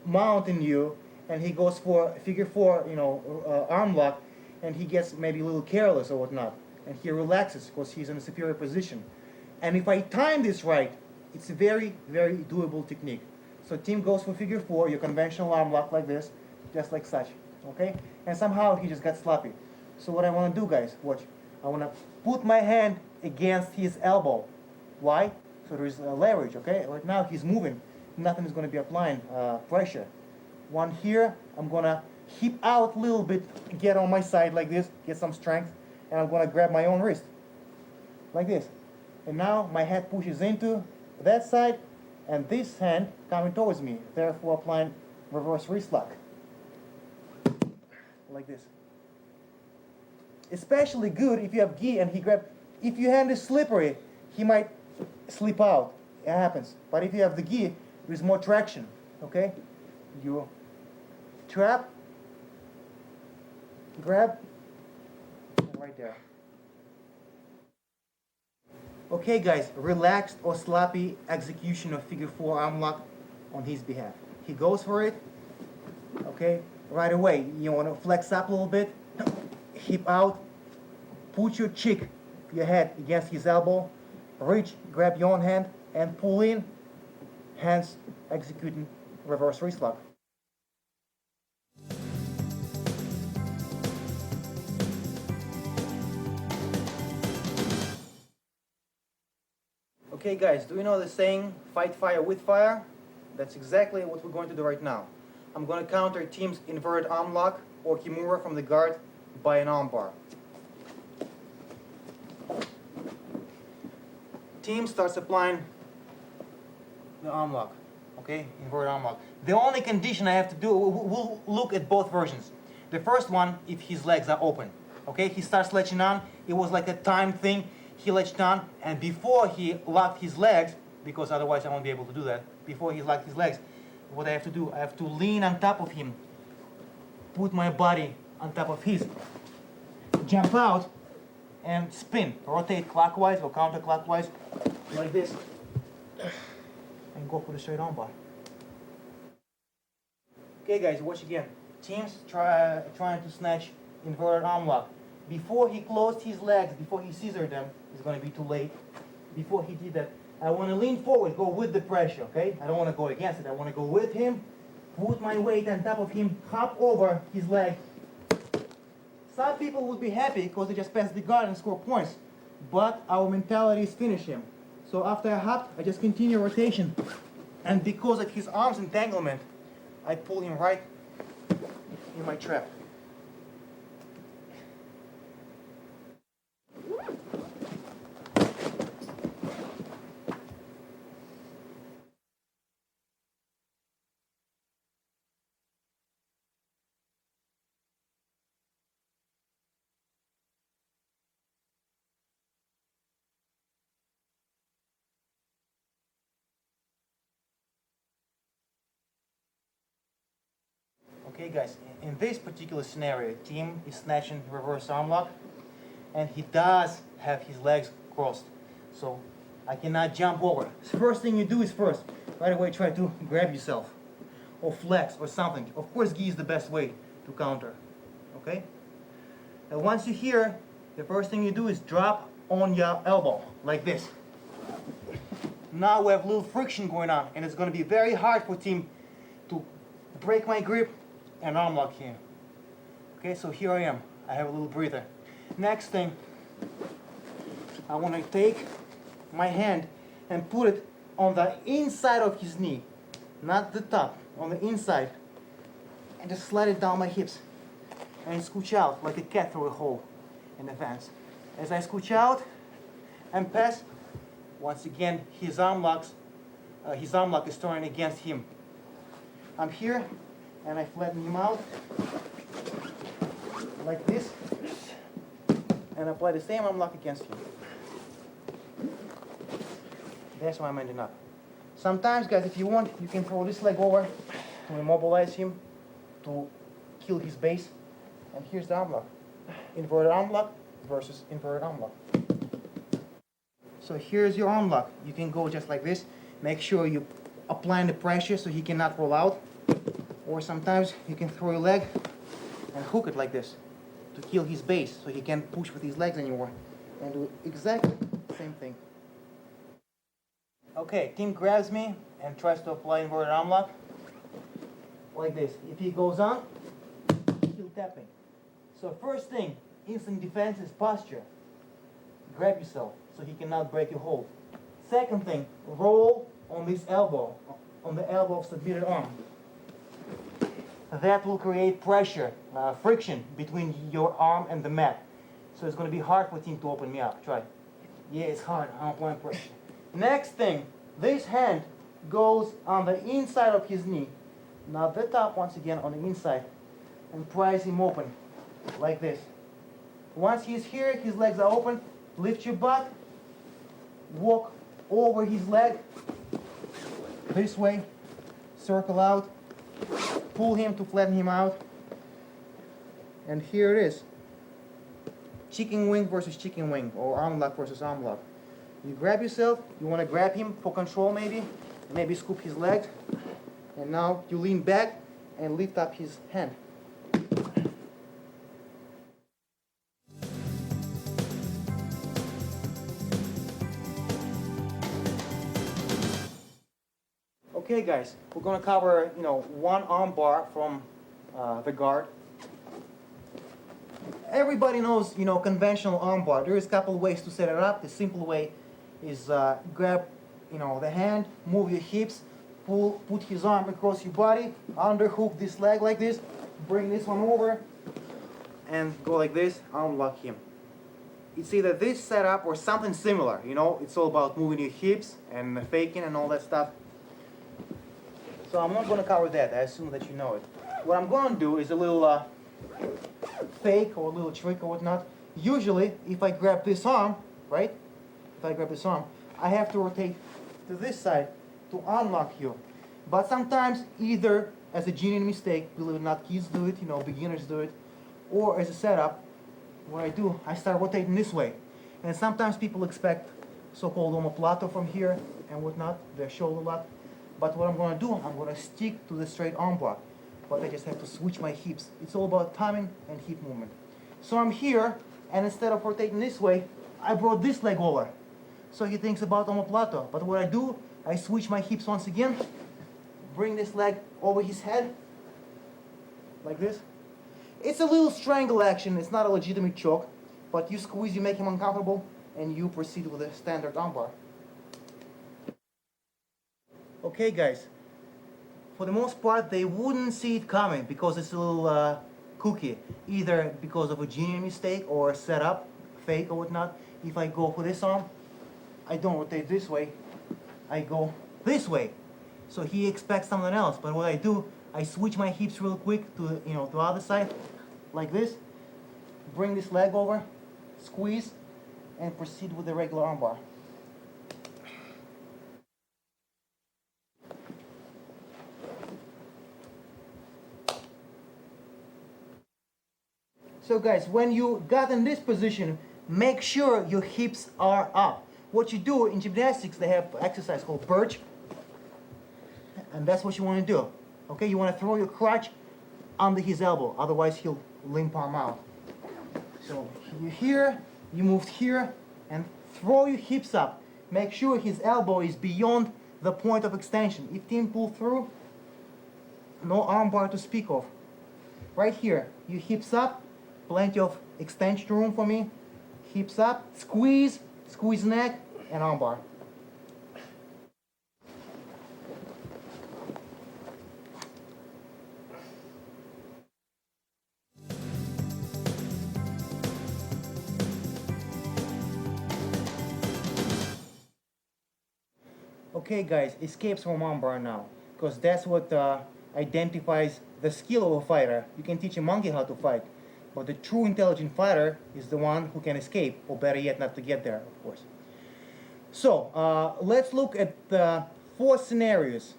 Speaker 1: mounting you and he goes for figure 4, you know, arm lock, and he gets maybe a little careless or whatnot, and he relaxes because he's in a superior position. And if I time this right, it's a very, very doable technique. So Tim goes for figure 4, your conventional arm lock like this, just like such, okay? And somehow he just got sloppy. So what I want to do, guys, watch. I want to put my hand against his elbow. Why? So there is leverage, okay? Right now he's moving. Nothing is going to be applying pressure. One here, I'm going to hip out a little bit, get on my side like this, get some strength, and I'm going to grab my own wrist. Like this. And now my head pushes into that side, and this hand coming towards me, therefore applying reverse wrist lock. Like this. Especially good if you have gi and he grab. If your hand is slippery, he might slip out. It happens. But if you have the gi, there's more traction. Okay? You trap, grab, and right there. Okay guys, relaxed or sloppy execution of figure 4 arm lock on his behalf. He goes for it, okay, right away. You want to flex up a little bit, hip out, put your cheek, your head against his elbow, reach, grab your own hand and pull in, hands executing reverse wrist lock. Okay guys, do you know the saying, fight fire with fire? That's exactly what we're going to do right now. I'm going to counter Tim's inverted arm lock or Kimura from the guard by an arm bar. Tim starts applying the arm lock, okay, inverted arm lock. The only condition I have to do, we'll look at both versions. The first one, if his legs are open, okay, he starts latching on, it was like a time thing. He latched on, and before he locked his legs, because otherwise I won't be able to do that, before he locked his legs, what I have to do, I have to lean on top of him, put my body on top of his, jump out, and spin, rotate clockwise or counterclockwise, like this, and go for the straight arm bar. Okay guys, watch again. Tim's trying to snatch inverted arm lock. Before he closed his legs, before he scissored them, it's going to be too late. Before he did that, I want to lean forward, go with the pressure, okay? I don't want to go against it. I want to go with him, put my weight on top of him, hop over his leg. Some people would be happy because they just pass the guard and score points. But our mentality is finish him. So after I hopped, I just continue rotation. And because of his arms entanglement, I pull him right in my trap. Okay guys, in this particular scenario, Tim is snatching reverse arm lock, and he does have his legs crossed, so I cannot jump over. So first thing you do is right away try to grab yourself, or flex, or something. Of course, gi is the best way to counter, okay? And once you're here, the first thing you do is drop on your elbow, like this. Now we have a little friction going on, and it's going to be very hard for Tim to break my grip and arm lock here. Okay, so here I am. I have a little breather. Next thing, I want to take my hand and put it on the inside of his knee, not the top, on the inside, and just slide it down my hips and scooch out like a cat through a hole in advance. As I scooch out and pass, once again his arm lock is turning against him. I'm here, and I flatten him out like this, and apply the same arm lock against him. That's why I'm ending up. Sometimes, guys, if you want, you can throw this leg over to immobilize him, to kill his base. And here's the arm lock. Inverted arm lock versus inverted arm lock. So here's your arm lock. You can go just like this. Make sure you apply the pressure so he cannot roll out. Or sometimes you can throw your leg and hook it like this to kill his base so he can't push with his legs anymore. And do exactly the same thing. Okay, Tim grabs me and tries to apply inverted arm lock like this. If he goes on, he'll tap me. So first thing, instant defense is posture. Grab yourself so he cannot break your hold. Second thing, roll on this elbow, on the elbow of submitted arm. That will create pressure, friction between your arm and the mat. So it's going to be hard for Tim to open me up. Try. Yeah, it's hard. I'm applying pressure. Next thing, this hand goes on the inside of his knee. Not the top, once again, on the inside. And prise him open, like this. Once he's here, his legs are open. Lift your butt. Walk over his leg. This way. Circle out. Pull him to flatten him out. And here it is. Chicken wing versus chicken wing, or arm lock versus arm lock. You grab yourself, you want to grab him for control maybe scoop his legs, and now you lean back and lift up his hand. Okay guys, we're going to cover, one arm bar from the guard. Everybody knows, conventional arm bar. There is a couple of ways to set it up. The simple way is grab, the hand, move your hips, put his arm across your body, underhook this leg like this, bring this one over, and go like this, arm lock him. It's either this setup or something similar, it's all about moving your hips and faking and all that stuff. So I'm not going to cover that, I assume that you know it. What I'm going to do is a little fake or a little trick or whatnot. Usually, if I grab this arm, right? If I grab this arm, I have to rotate to this side to unlock you. But sometimes, either as a genuine mistake, believe it or not, kids do it, beginners do it, or as a setup, what I do, I start rotating this way. And sometimes people expect so-called omoplato from here and whatnot, their shoulder lock. But what I'm going to do, I'm going to stick to the straight arm bar. But I just have to switch my hips. It's all about timing and hip movement. So I'm here, and instead of rotating this way, I brought this leg over. So he thinks about omoplato. But what I do, I switch my hips once again, bring this leg over his head, like this. It's a little strangle action, it's not a legitimate choke, but you squeeze, you make him uncomfortable, and you proceed with a standard arm bar. Okay guys, for the most part they wouldn't see it coming because it's a little kooky, either because of a genuine mistake or a setup, fake or whatnot. If I go for this arm, I don't rotate this way, I go this way. So he expects something else, but what I do, I switch my hips real quick to the other side, like this, bring this leg over, squeeze, and proceed with the regular arm bar. So guys, when you got in this position, make sure your hips are up. What you do in gymnastics, they have an exercise called perch, and that's what you want to do. Okay, you want to throw your crotch under his elbow, otherwise he'll limp arm out. So you're here, you moved here, and throw your hips up. Make sure his elbow is beyond the point of extension. If team pull through, no arm bar to speak of. Right here, your hips up, plenty of extension room for me. Hips up, squeeze, squeeze neck, and arm bar. Okay guys, escapes from arm bar now, because that's what identifies the skill of a fighter. You can teach a monkey how to fight, but the true intelligent fighter is the one who can escape, or better yet, not to get there, of course. So, let's look at four scenarios.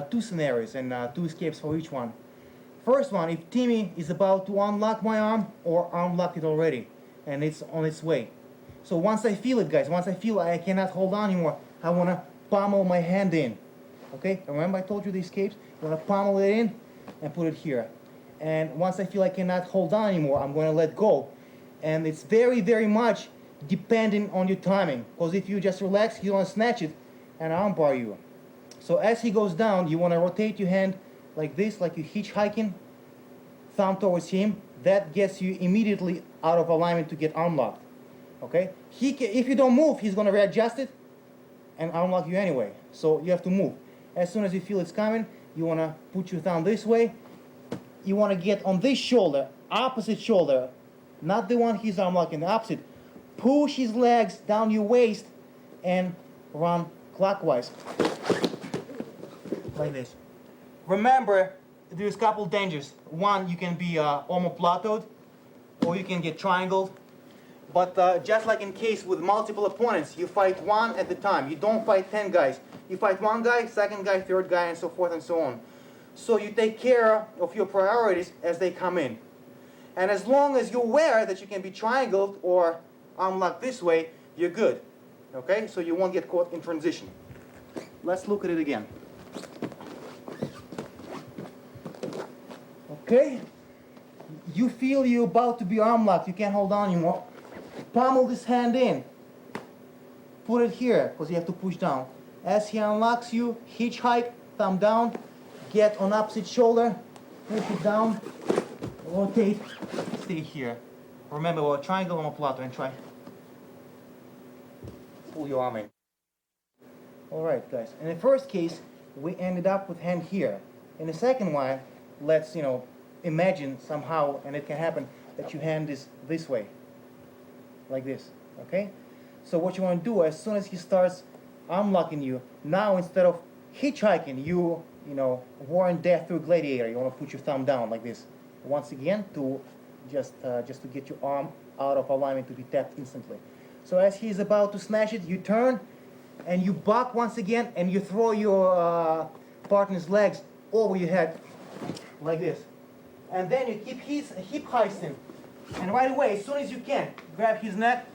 Speaker 1: Two scenarios and two escapes for each one. First one, if Timmy is about to unlock my arm or unlocked it already, and it's on its way. So once I feel it, guys, once I feel I cannot hold on anymore, I want to pummel my hand in. Okay, remember I told you the escapes? You want to pummel it in and put it here. And once I feel I cannot hold on anymore, I'm going to let go. And it's very, very much depending on your timing. Because if you just relax, he's going to snatch it and armbar you. So as he goes down, you want to rotate your hand like this, like you're hitchhiking, thumb towards him. That gets you immediately out of alignment to get arm locked. Okay? If you don't move, he's going to readjust it and unlock you anyway. So you have to move. As soon as you feel it's coming, you want to put your thumb this way. You want to get on this shoulder, opposite shoulder, not the one he's unlocking, the opposite. Push his legs down your waist and run clockwise. Like this. Remember, there's a couple dangers. One, you can be omoplatoed, or you can get triangled. But just like in case with multiple opponents, you fight one at a time. You don't fight 10 guys. You fight one guy, second guy, third guy, and so forth and so on. So you take care of your priorities as they come in. And as long as you're aware that you can be triangled or unlocked this way, you're good. Okay, so you won't get caught in transition. Let's look at it again. Okay, you feel you're about to be arm locked, you can't hold on anymore. Pummel this hand in. Put it here, because you have to push down. As he unlocks you, hitchhike, thumb down, get on opposite shoulder, push it down, rotate, stay here. Remember, we're triangle omoplato and try. Pull your arm in. Alright guys, in the first case, we ended up with hand here. In the second one, let's, imagine somehow, and it can happen, that your hand is this way. Like this, okay? So what you want to do, as soon as he starts arm locking you, now instead of hitchhiking, Warren Death through Gladiator, you want to put your thumb down like this. Once again, to just to get your arm out of alignment to be tapped instantly. So as he's about to snatch it, you turn and you buck once again and you throw your partner's legs over your head like this. And then you keep his hip heisting. And right away, as soon as you can, grab his neck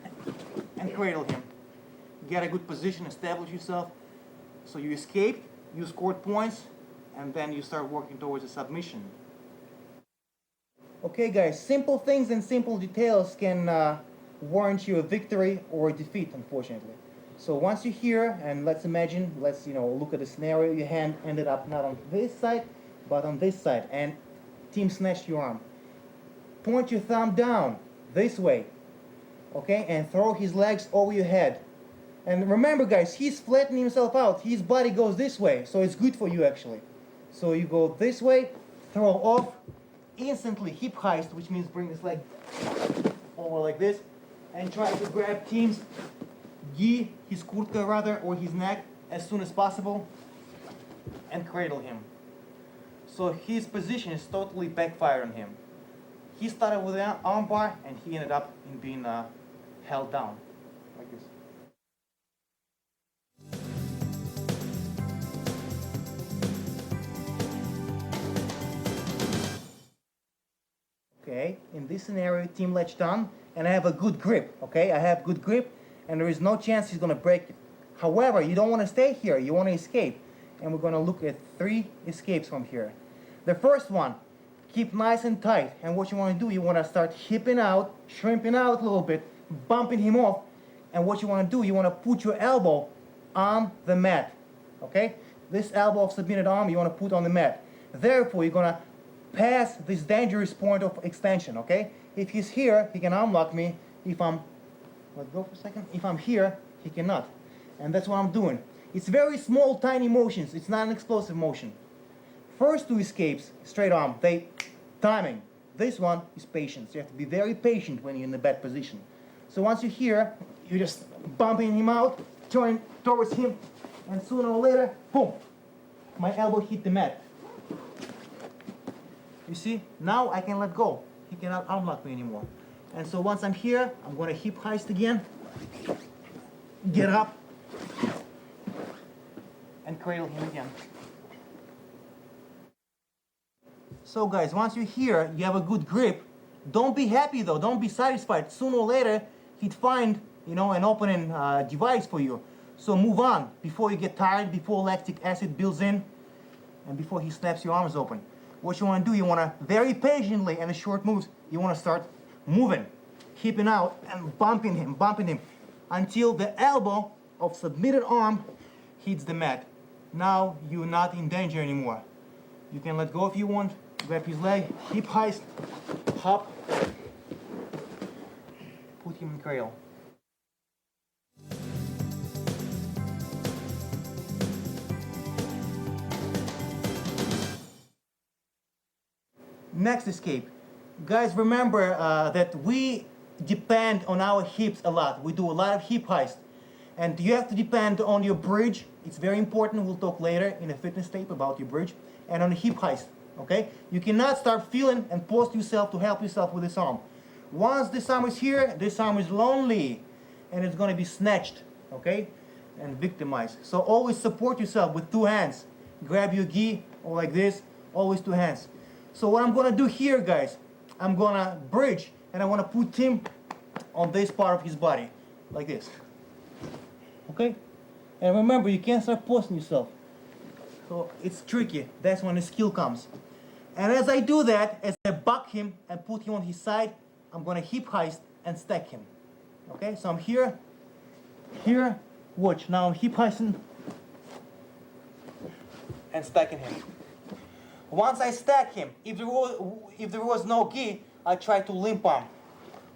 Speaker 1: and cradle him. Get a good position, establish yourself. So you escaped, you scored points, and then you start working towards a submission. Okay guys, simple things and simple details can warrant you a victory or a defeat, unfortunately. So once you're here, and let's look at the scenario, your hand ended up not on this side, but on this side, and team snatched your arm. Point your thumb down, this way, okay, and throw his legs over your head. And remember guys, he's flattening himself out, his body goes this way, so it's good for you actually. So you go this way, throw off, instantly hip heist, which means bring this leg over like this, and try to grab Tim's gi, his kurtka rather, or his neck as soon as possible, and cradle him. So his position is totally backfired on him. He started with an arm bar, and he ended up in being held down, like this. Okay, in this scenario, team latched on, and I have a good grip, okay? I have good grip, and there is no chance he's gonna break it. However, you don't wanna stay here, you wanna escape. And we're gonna look at 3 escapes from here. The first one, keep nice and tight, and what you wanna do, you wanna start hipping out, shrimping out a little bit, bumping him off, and what you wanna do, you wanna put your elbow on the mat, okay? This elbow of submitted arm, you wanna put on the mat. Therefore, you're gonna pass this dangerous point of extension, okay? If he's here, he can arm lock me. If I'm, let go for a second. If I'm here, he cannot. And that's what I'm doing. It's very small, tiny motions. It's not an explosive motion. First 2 escapes, straight arm, timing. This one is patience. You have to be very patient when you're in a bad position. So once you're here, you're just bumping him out, turning towards him, and sooner or later, boom, my elbow hit the mat. You see, now I can let go. He cannot unlock me anymore. And so once I'm here, I'm going to hip heist again, get up, and cradle him again. So guys, once you're here, you have a good grip. Don't be happy though, don't be satisfied. Sooner or later, he'd find, an opening device for you. So move on before you get tired, before lactic acid builds in, and before he snaps your arms open. What you want to do, you want to very patiently, and the short moves, you want to start moving, hipping out and bumping him until the elbow of submitted arm hits the mat. Now you're not in danger anymore. You can let go if you want, grab his leg, hip heist, hop, put him in cradle. Next escape. Guys, remember that we depend on our hips a lot. We do a lot of hip heist. And you have to depend on your bridge. It's very important. We'll talk later in a fitness tape about your bridge. And on the hip heist, okay? You cannot start feeling and post yourself to help yourself with this arm. Once this arm is here, this arm is lonely. And it's going to be snatched, okay? And victimized. So always support yourself with 2 hands. Grab your gi, or like this, always 2 hands. So what I'm going to do here, guys, I'm going to bridge, and I want to put him on this part of his body, like this. Okay? And remember, you can't start posting yourself. So it's tricky. That's when the skill comes. And as I do that, as I buck him and put him on his side, I'm gonna hip heist and stack him. Okay, so I'm here, watch, now I'm hip heisting and stacking him. Once I stack him, if there was no gi, I try to limp arm,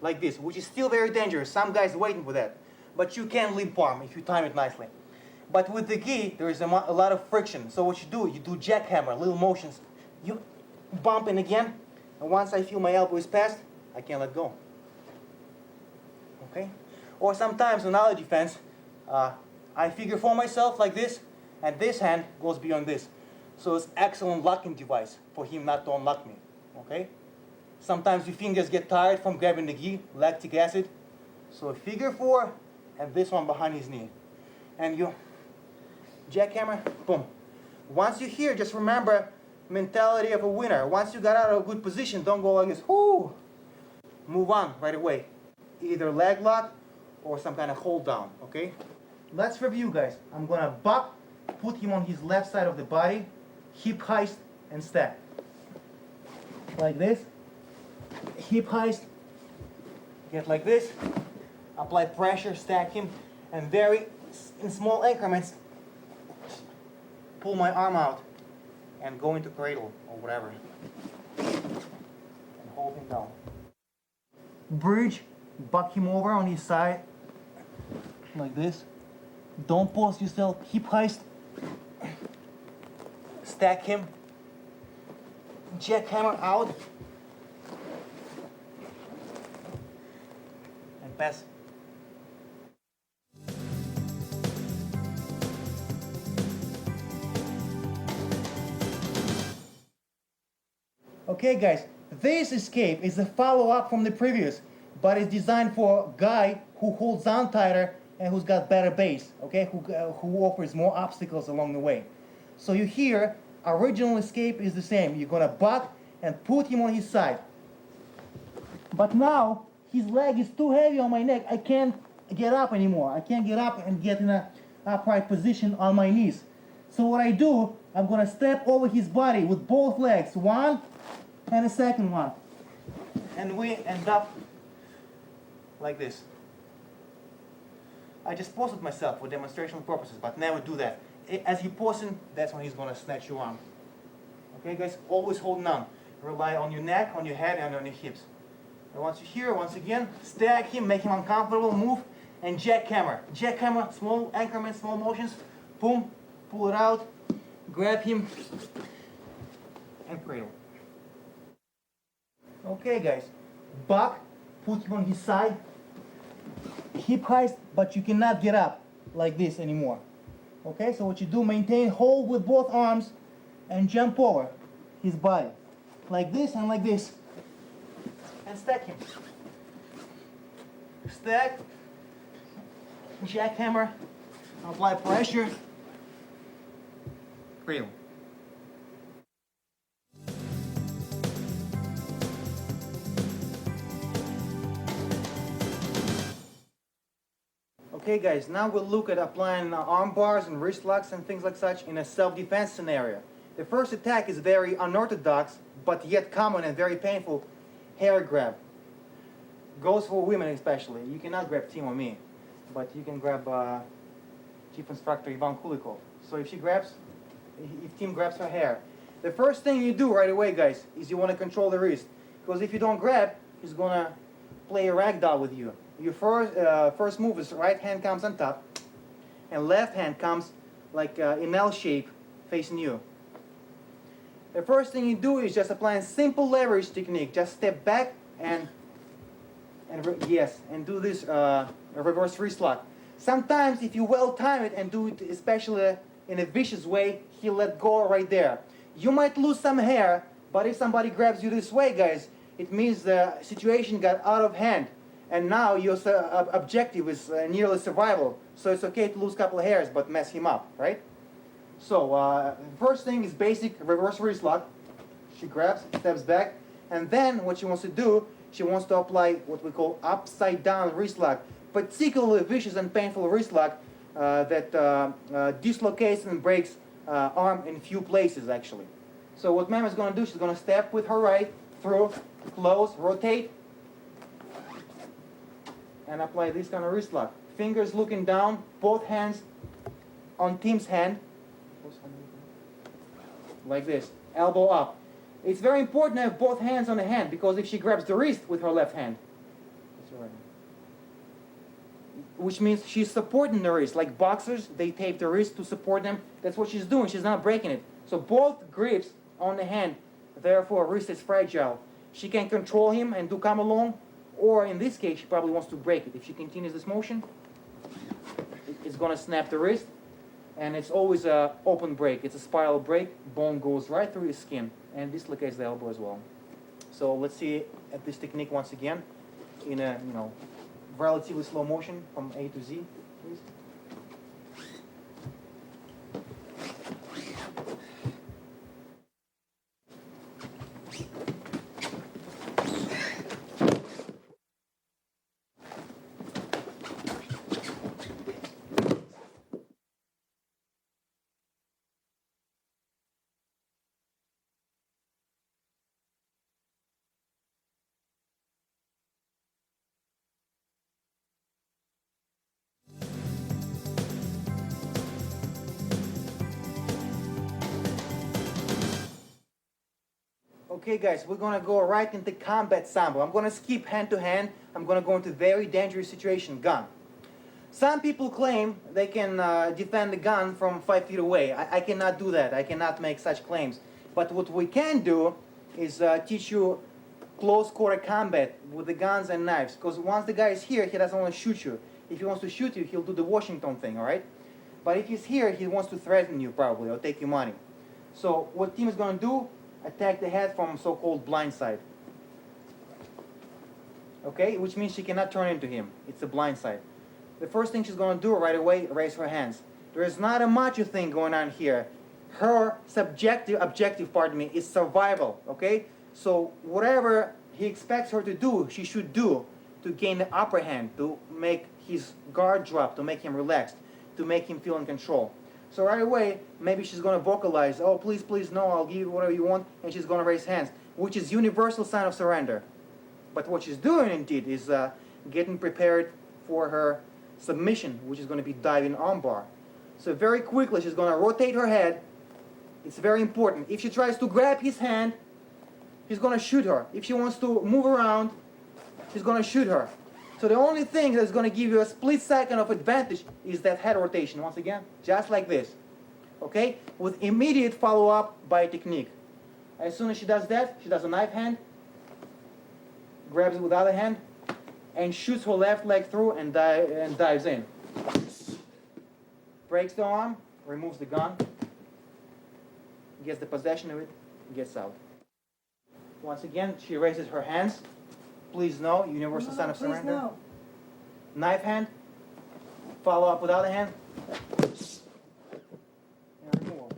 Speaker 1: like this, which is still very dangerous. Some guys waiting for that. But you can limp arm if you time it nicely. But with the gi, there is a lot of friction. So what you do jackhammer, little motions. You bump in again, and once I feel my elbow is past, I can't let go. Okay? Or sometimes in our defense, I figure for myself like this, and this hand goes beyond this. So it's excellent locking device for him not to unlock me. Okay? Sometimes your fingers get tired from grabbing the gi, lactic acid. So figure four, and this one behind his knee. And you jackhammer, boom. Once you're here, just remember mentality of a winner. Once you got out of a good position, don't go like this, whoo! Move on right away. Either leg lock or some kind of hold down, okay? Let's review, guys. I'm gonna buck, put him on his left side of the body, hip heist, and stack. Like this. Hip heist, get like this, apply pressure, stack him, and in small increments, pull my arm out and go into cradle or whatever. And hold him down. Bridge, buck him over on his side, like this. Don't post yourself, hip heist, stack him, jackhammer out, and pass. Okay guys, this escape is a follow-up from the previous, but it's designed for a guy who holds down tighter and who's got better base, okay, who offers more obstacles along the way. So you hear, original escape is the same. You're gonna buck and put him on his side. But now, his leg is too heavy on my neck. I can't get up anymore. I can't get up and get in an upright position on my knees. So what I do, I'm gonna step over his body with both legs. One, and a second one. And we end up like this. I just posted myself for demonstrational purposes, but never do that. As you pose him, that's when he's gonna snatch your arm. Okay guys, always holding on. Rely on your neck, on your head, and on your hips. And once you're here, once again, stack him, make him uncomfortable, move, and jackhammer. Jackhammer, small increments, small motions, boom, pull it out, grab him, and cradle. Okay guys, buck, put him on his side, hip heist, but you cannot get up like this anymore. Okay, so what you do, maintain hold with both arms and jump over his body. Like this and like this. And stack him. Stack, jackhammer, apply pressure, cradle. Okay guys, now we'll look at applying arm bars and wrist locks and things like such in a self-defense scenario. The first attack is very unorthodox, but yet common and very painful, hair grab. Goes for women especially. You cannot grab Tim or me, but you can grab Chief Instructor Koulikov. So if Tim grabs her hair, the first thing you do right away, guys, is you want to control the wrist. Because if you don't grab, he's going to play a ragdoll with you. Your first move is right hand comes on top, and left hand comes like in L shape facing you. The first thing you do is just apply a simple leverage technique. Just step back and do this reverse wrist lock. Sometimes if you well time it and do it especially in a vicious way, he'll let go right there. You might lose some hair, but if somebody grabs you this way, guys, it means the situation got out of hand. And now your objective is nearly survival. So it's okay to lose a couple of hairs, but mess him up, right? So first thing is basic reverse wrist lock. She grabs, steps back, and then what she wants to do, she wants to apply what we call upside down wrist lock. Particularly vicious and painful wrist lock that dislocates and breaks arm in few places actually. So what ma'am is going to do, she's going to step with her right through, close, rotate, and apply this kind of wrist lock. Fingers looking down, both hands on Tim's hand, like this, elbow up. It's very important to have both hands on the hand, because if she grabs the wrist with her left hand, which means she's supporting the wrist. Like boxers, they tape the wrist to support them. That's what she's doing. She's not breaking it. So both grips on the hand, therefore wrist is fragile. She can control him and do come along, or in this case, she probably wants to break it. If she continues this motion, it's going to snap the wrist, and it's always an open break. It's a spiral break. Bone goes right through his skin and dislocates the elbow as well. So let's see at this technique once again in a relatively slow motion from A to Z, please. Okay guys, we're going to go right into combat Sambo. I'm going to skip hand to hand. I'm going to go into very dangerous situation, gun. Some people claim they can defend the gun from 5 feet away. I cannot do that. I cannot make such claims. But what we can do is teach you close quarter combat with the guns and knives. Because once the guy is here, he doesn't want to shoot you. If he wants to shoot you, he'll do the Washington thing, alright? But if he's here, he wants to threaten you probably, or take your money. So what Tim is going to do, attack the head from so-called blind side. Okay, which means she cannot turn into him. It's a blind side. The first thing she's going to do right away, raise her hands. There is not a macho thing going on here. Her objective, pardon me, is survival, okay? So whatever he expects her to do, she should do to gain the upper hand, to make his guard drop, to make him relaxed, to make him feel in control. So right away, maybe she's going to vocalize, oh, please, please, no, I'll give you whatever you want, and she's going to raise hands, which is universal sign of surrender. But what she's doing, indeed, is getting prepared for her submission, which is going to be diving armbar. So very quickly, she's going to rotate her head. It's very important. If she tries to grab his hand, he's going to shoot her. If she wants to move around, he's going to shoot her. So the only thing that's going to give you a split second of advantage is that head rotation. Once again, just like this. Okay? With immediate follow-up by technique. As soon as she does that, she does a knife hand, grabs it with the other hand, and shoots her left leg through and dives in. Breaks the arm, removes the gun, gets the possession of it, gets out. Once again, she raises her hands. Please no, universal sign of surrender. No. Knife hand, follow up with the other hand. And remove.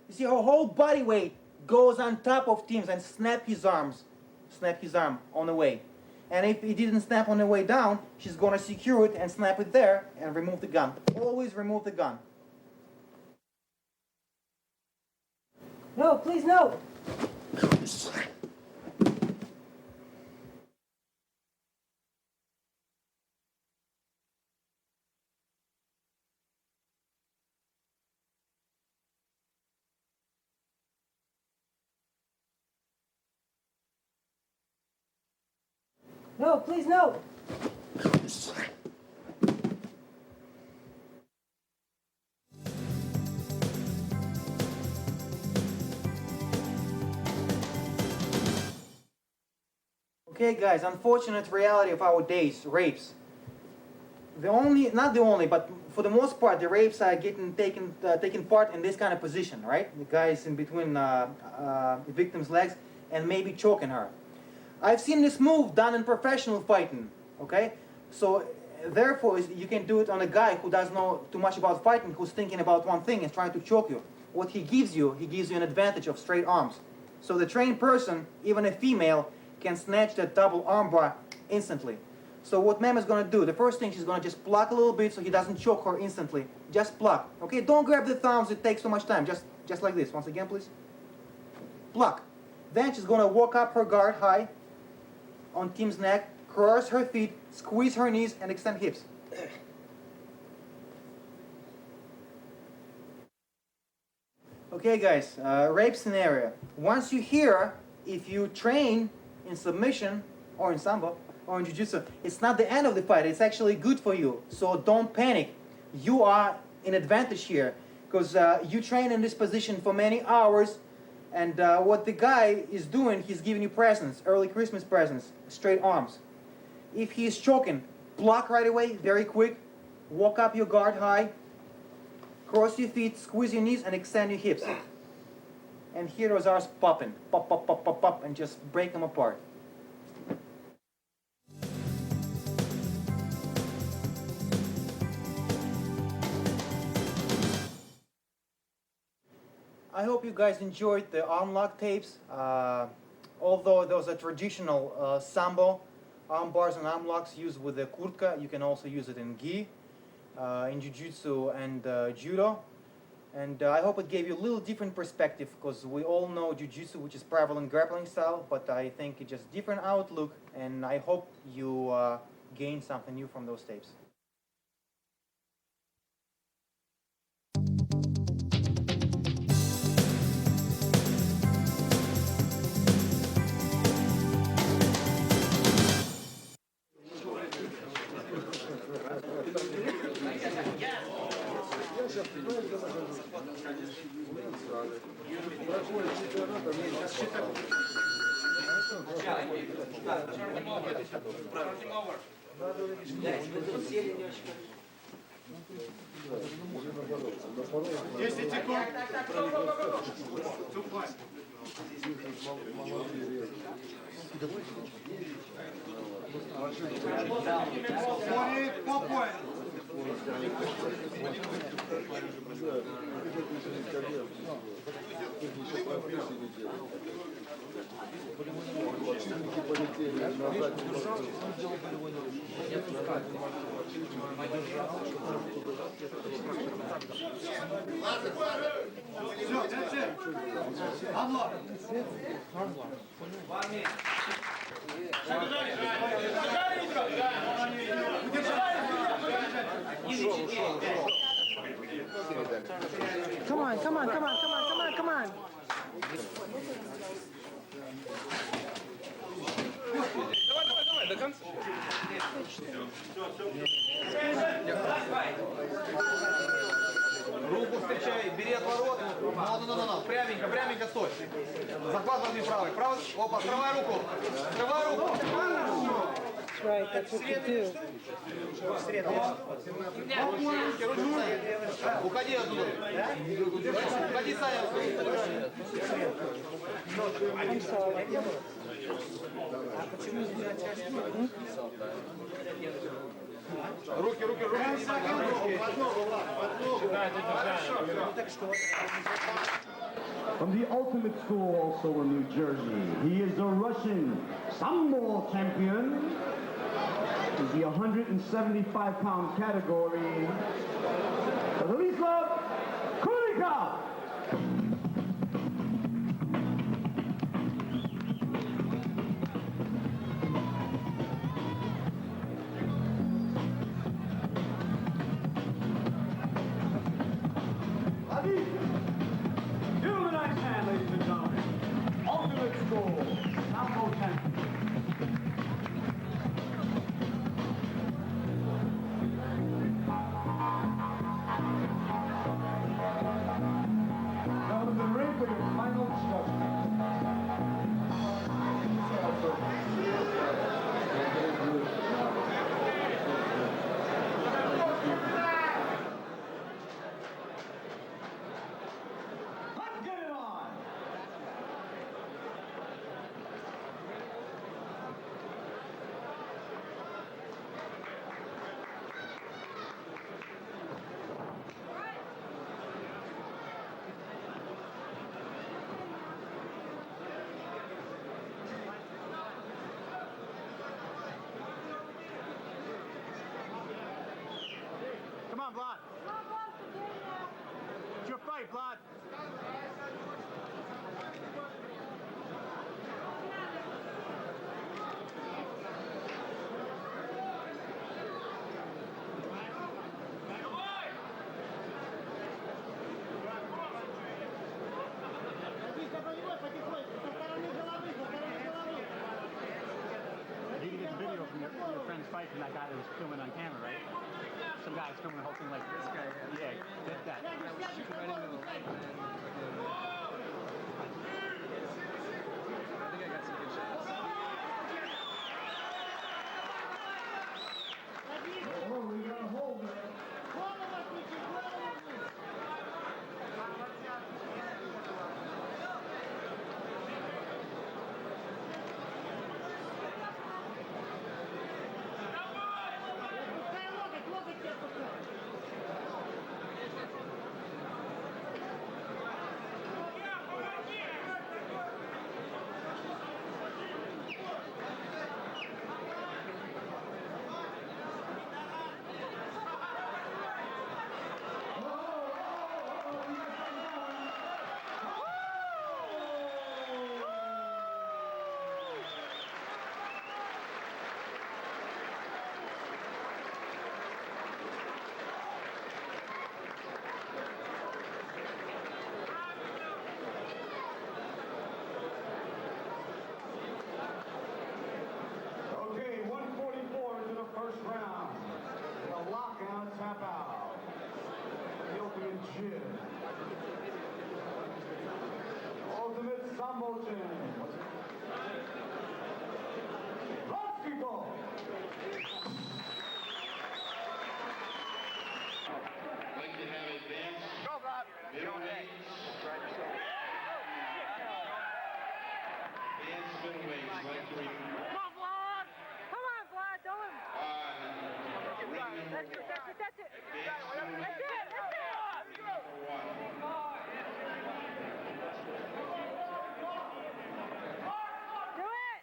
Speaker 1: You see, her whole body weight goes on top of Tim's and snap his arm on the way. And if he didn't snap on the way down, she's going to secure it and snap it there and remove the gun. Always remove the gun.
Speaker 2: No, please no. No, please no.
Speaker 1: Okay guys, unfortunate reality of our days, rapes. Not the only, but for the most part, the rapes are taking part in this kind of position, right? The guy is in between the victim's legs and maybe choking her. I've seen this move done in professional fighting, okay? So therefore, you can do it on a guy who doesn't know too much about fighting, who's thinking about one thing and trying to choke you. What he gives you an advantage of straight arms. So the trained person, even a female, can snatch that double armbar instantly. So what Mem is going to do, the first thing she's going to just pluck a little bit so he doesn't choke her instantly. Just pluck. Okay, don't grab the thumbs, it takes so much time. Just like this. Once again, please. Pluck. Then she's going to walk up her guard high on Tim's neck, cross her feet, squeeze her knees, and extend hips. Okay guys, rape scenario. Once you hear, if you train in submission or in Sambo or in Jiu-Jitsu, it's not the end of the fight, it's actually good for you. So don't panic. You are in advantage here because you train in this position for many hours, and what the guy is doing, he's giving you presents, early Christmas presents, straight arms. If he is choking, block right away, very quick, walk up your guard high, cross your feet, squeeze your knees, and extend your hips. And here those arms popping. Pop, pop, pop, pop, pop, and just break them apart. I hope you guys enjoyed the arm lock tapes. Although those are traditional Sambo arm bars and arm locks used with the kurtka, you can also use it in gi, in Jiu-Jitsu and Judo. And I hope it gave you a little different perspective, because we all know Jiu-Jitsu, which is prevalent grappling style, but I think it's just different outlook, and I hope you gain something new from those tapes.
Speaker 2: Come on, come on, come on, come on, come on, come on.
Speaker 3: Давай, до конца. Руку встречай, бери отворот. Ну. Пряменько, пряменько стой. Захват возьми правый. Правый. Опа, открывай руку. Открывай руку.
Speaker 2: That's right, that's what you do.
Speaker 3: Уходи оттуда. Уходи, Саня.
Speaker 2: I'm sorry.
Speaker 3: Руки, руки, руки.
Speaker 4: From the Ultimate School, also in New Jersey, he is the Russian Sambo champion. He's the 175-pound category. Vladislav Koulikov. Give him a nice hand, ladies and gentlemen. Ultimate School, Sambo champion. The
Speaker 5: away from that guy that was filming on camera, right? Some guy was filming the whole thing like this guy. Yeah, that. I was shooting right into the light, man. I think I got some good shots.
Speaker 4: Oh, we got a hold there. Okay, 144 into the first round. A lockout tap out. The ultimate jib. Ultimate Sambo challenge. Vladislav.
Speaker 6: Like to have advanced middleweights. Advanced middleweights like to
Speaker 2: Come on, Vlad! Come on, Vlad, don't him!
Speaker 6: ring number
Speaker 2: That's it, that's it, that's it!
Speaker 6: advanced
Speaker 2: That's
Speaker 6: middleweight
Speaker 2: it, that's it!
Speaker 6: number one.
Speaker 2: Do it!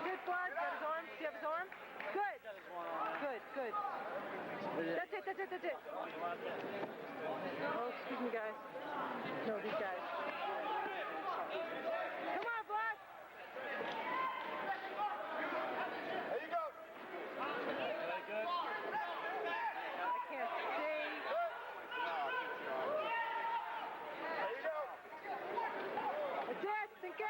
Speaker 2: Good, Vlad. Do you have his arm? Do you have his arm? Good. Good, good. That's it, that's it, that's it. Oh, excuse me, guys. No, these guys. Come on, Vlad. There you go. I can't see. There you go. That's it. Think it.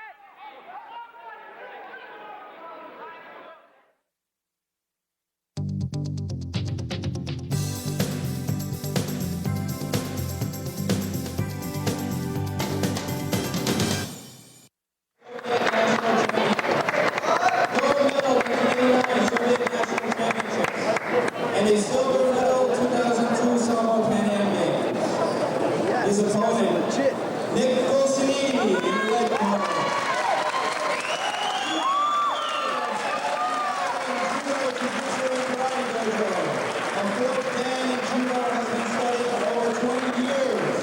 Speaker 7: And a silver medal 2002 Sambo Pan Am Games. His opponent, Nick Rosinini, in the red corner. A Fort Pan and judo has been studying for over 20 years.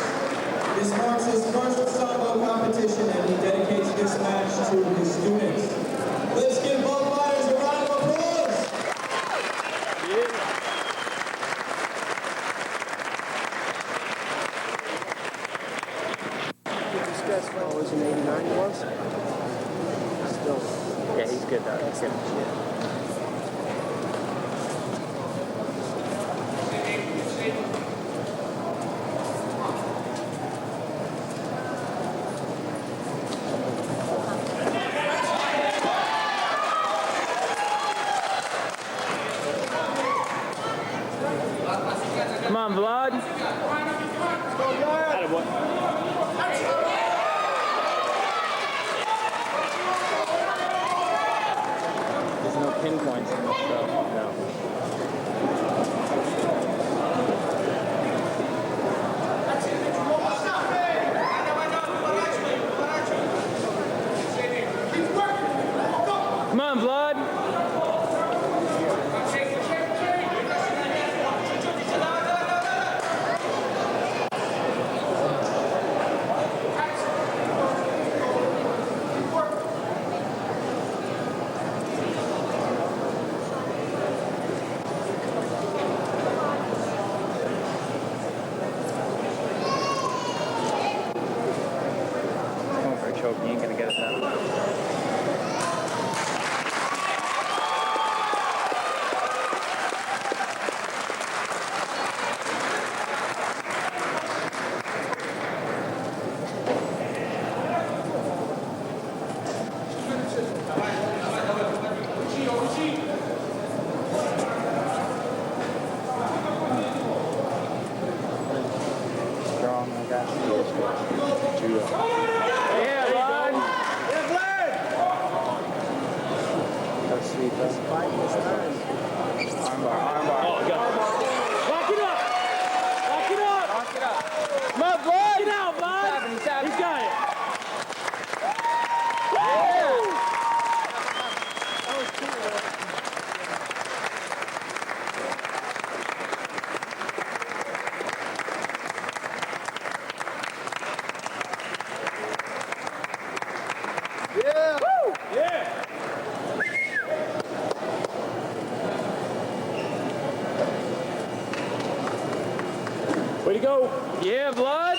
Speaker 7: This marks his first Sambo competition, and he dedicates this match to his students. Let's give both fighters a round of applause.
Speaker 8: This guy's when was in 89 he was? Still. Yeah, he's good though. He's good. Yeah.
Speaker 2: Come on, Vlad.
Speaker 8: There's no pinpoints in this stuff. No.
Speaker 2: Come on, Vlad.
Speaker 8: Going for a choke, you ain't gonna get it now. sweep. That's fight this time.
Speaker 3: Armbar, armbar.
Speaker 5: Oh, go. Lock it up! Lock it up!
Speaker 3: Lock it up.
Speaker 5: Come on, Vlad! Get out, Vlad!
Speaker 3: He's tapping.
Speaker 5: He's got it.
Speaker 3: Yeah. Woo.
Speaker 5: Yeah! Way to go! Yeah, Vlad!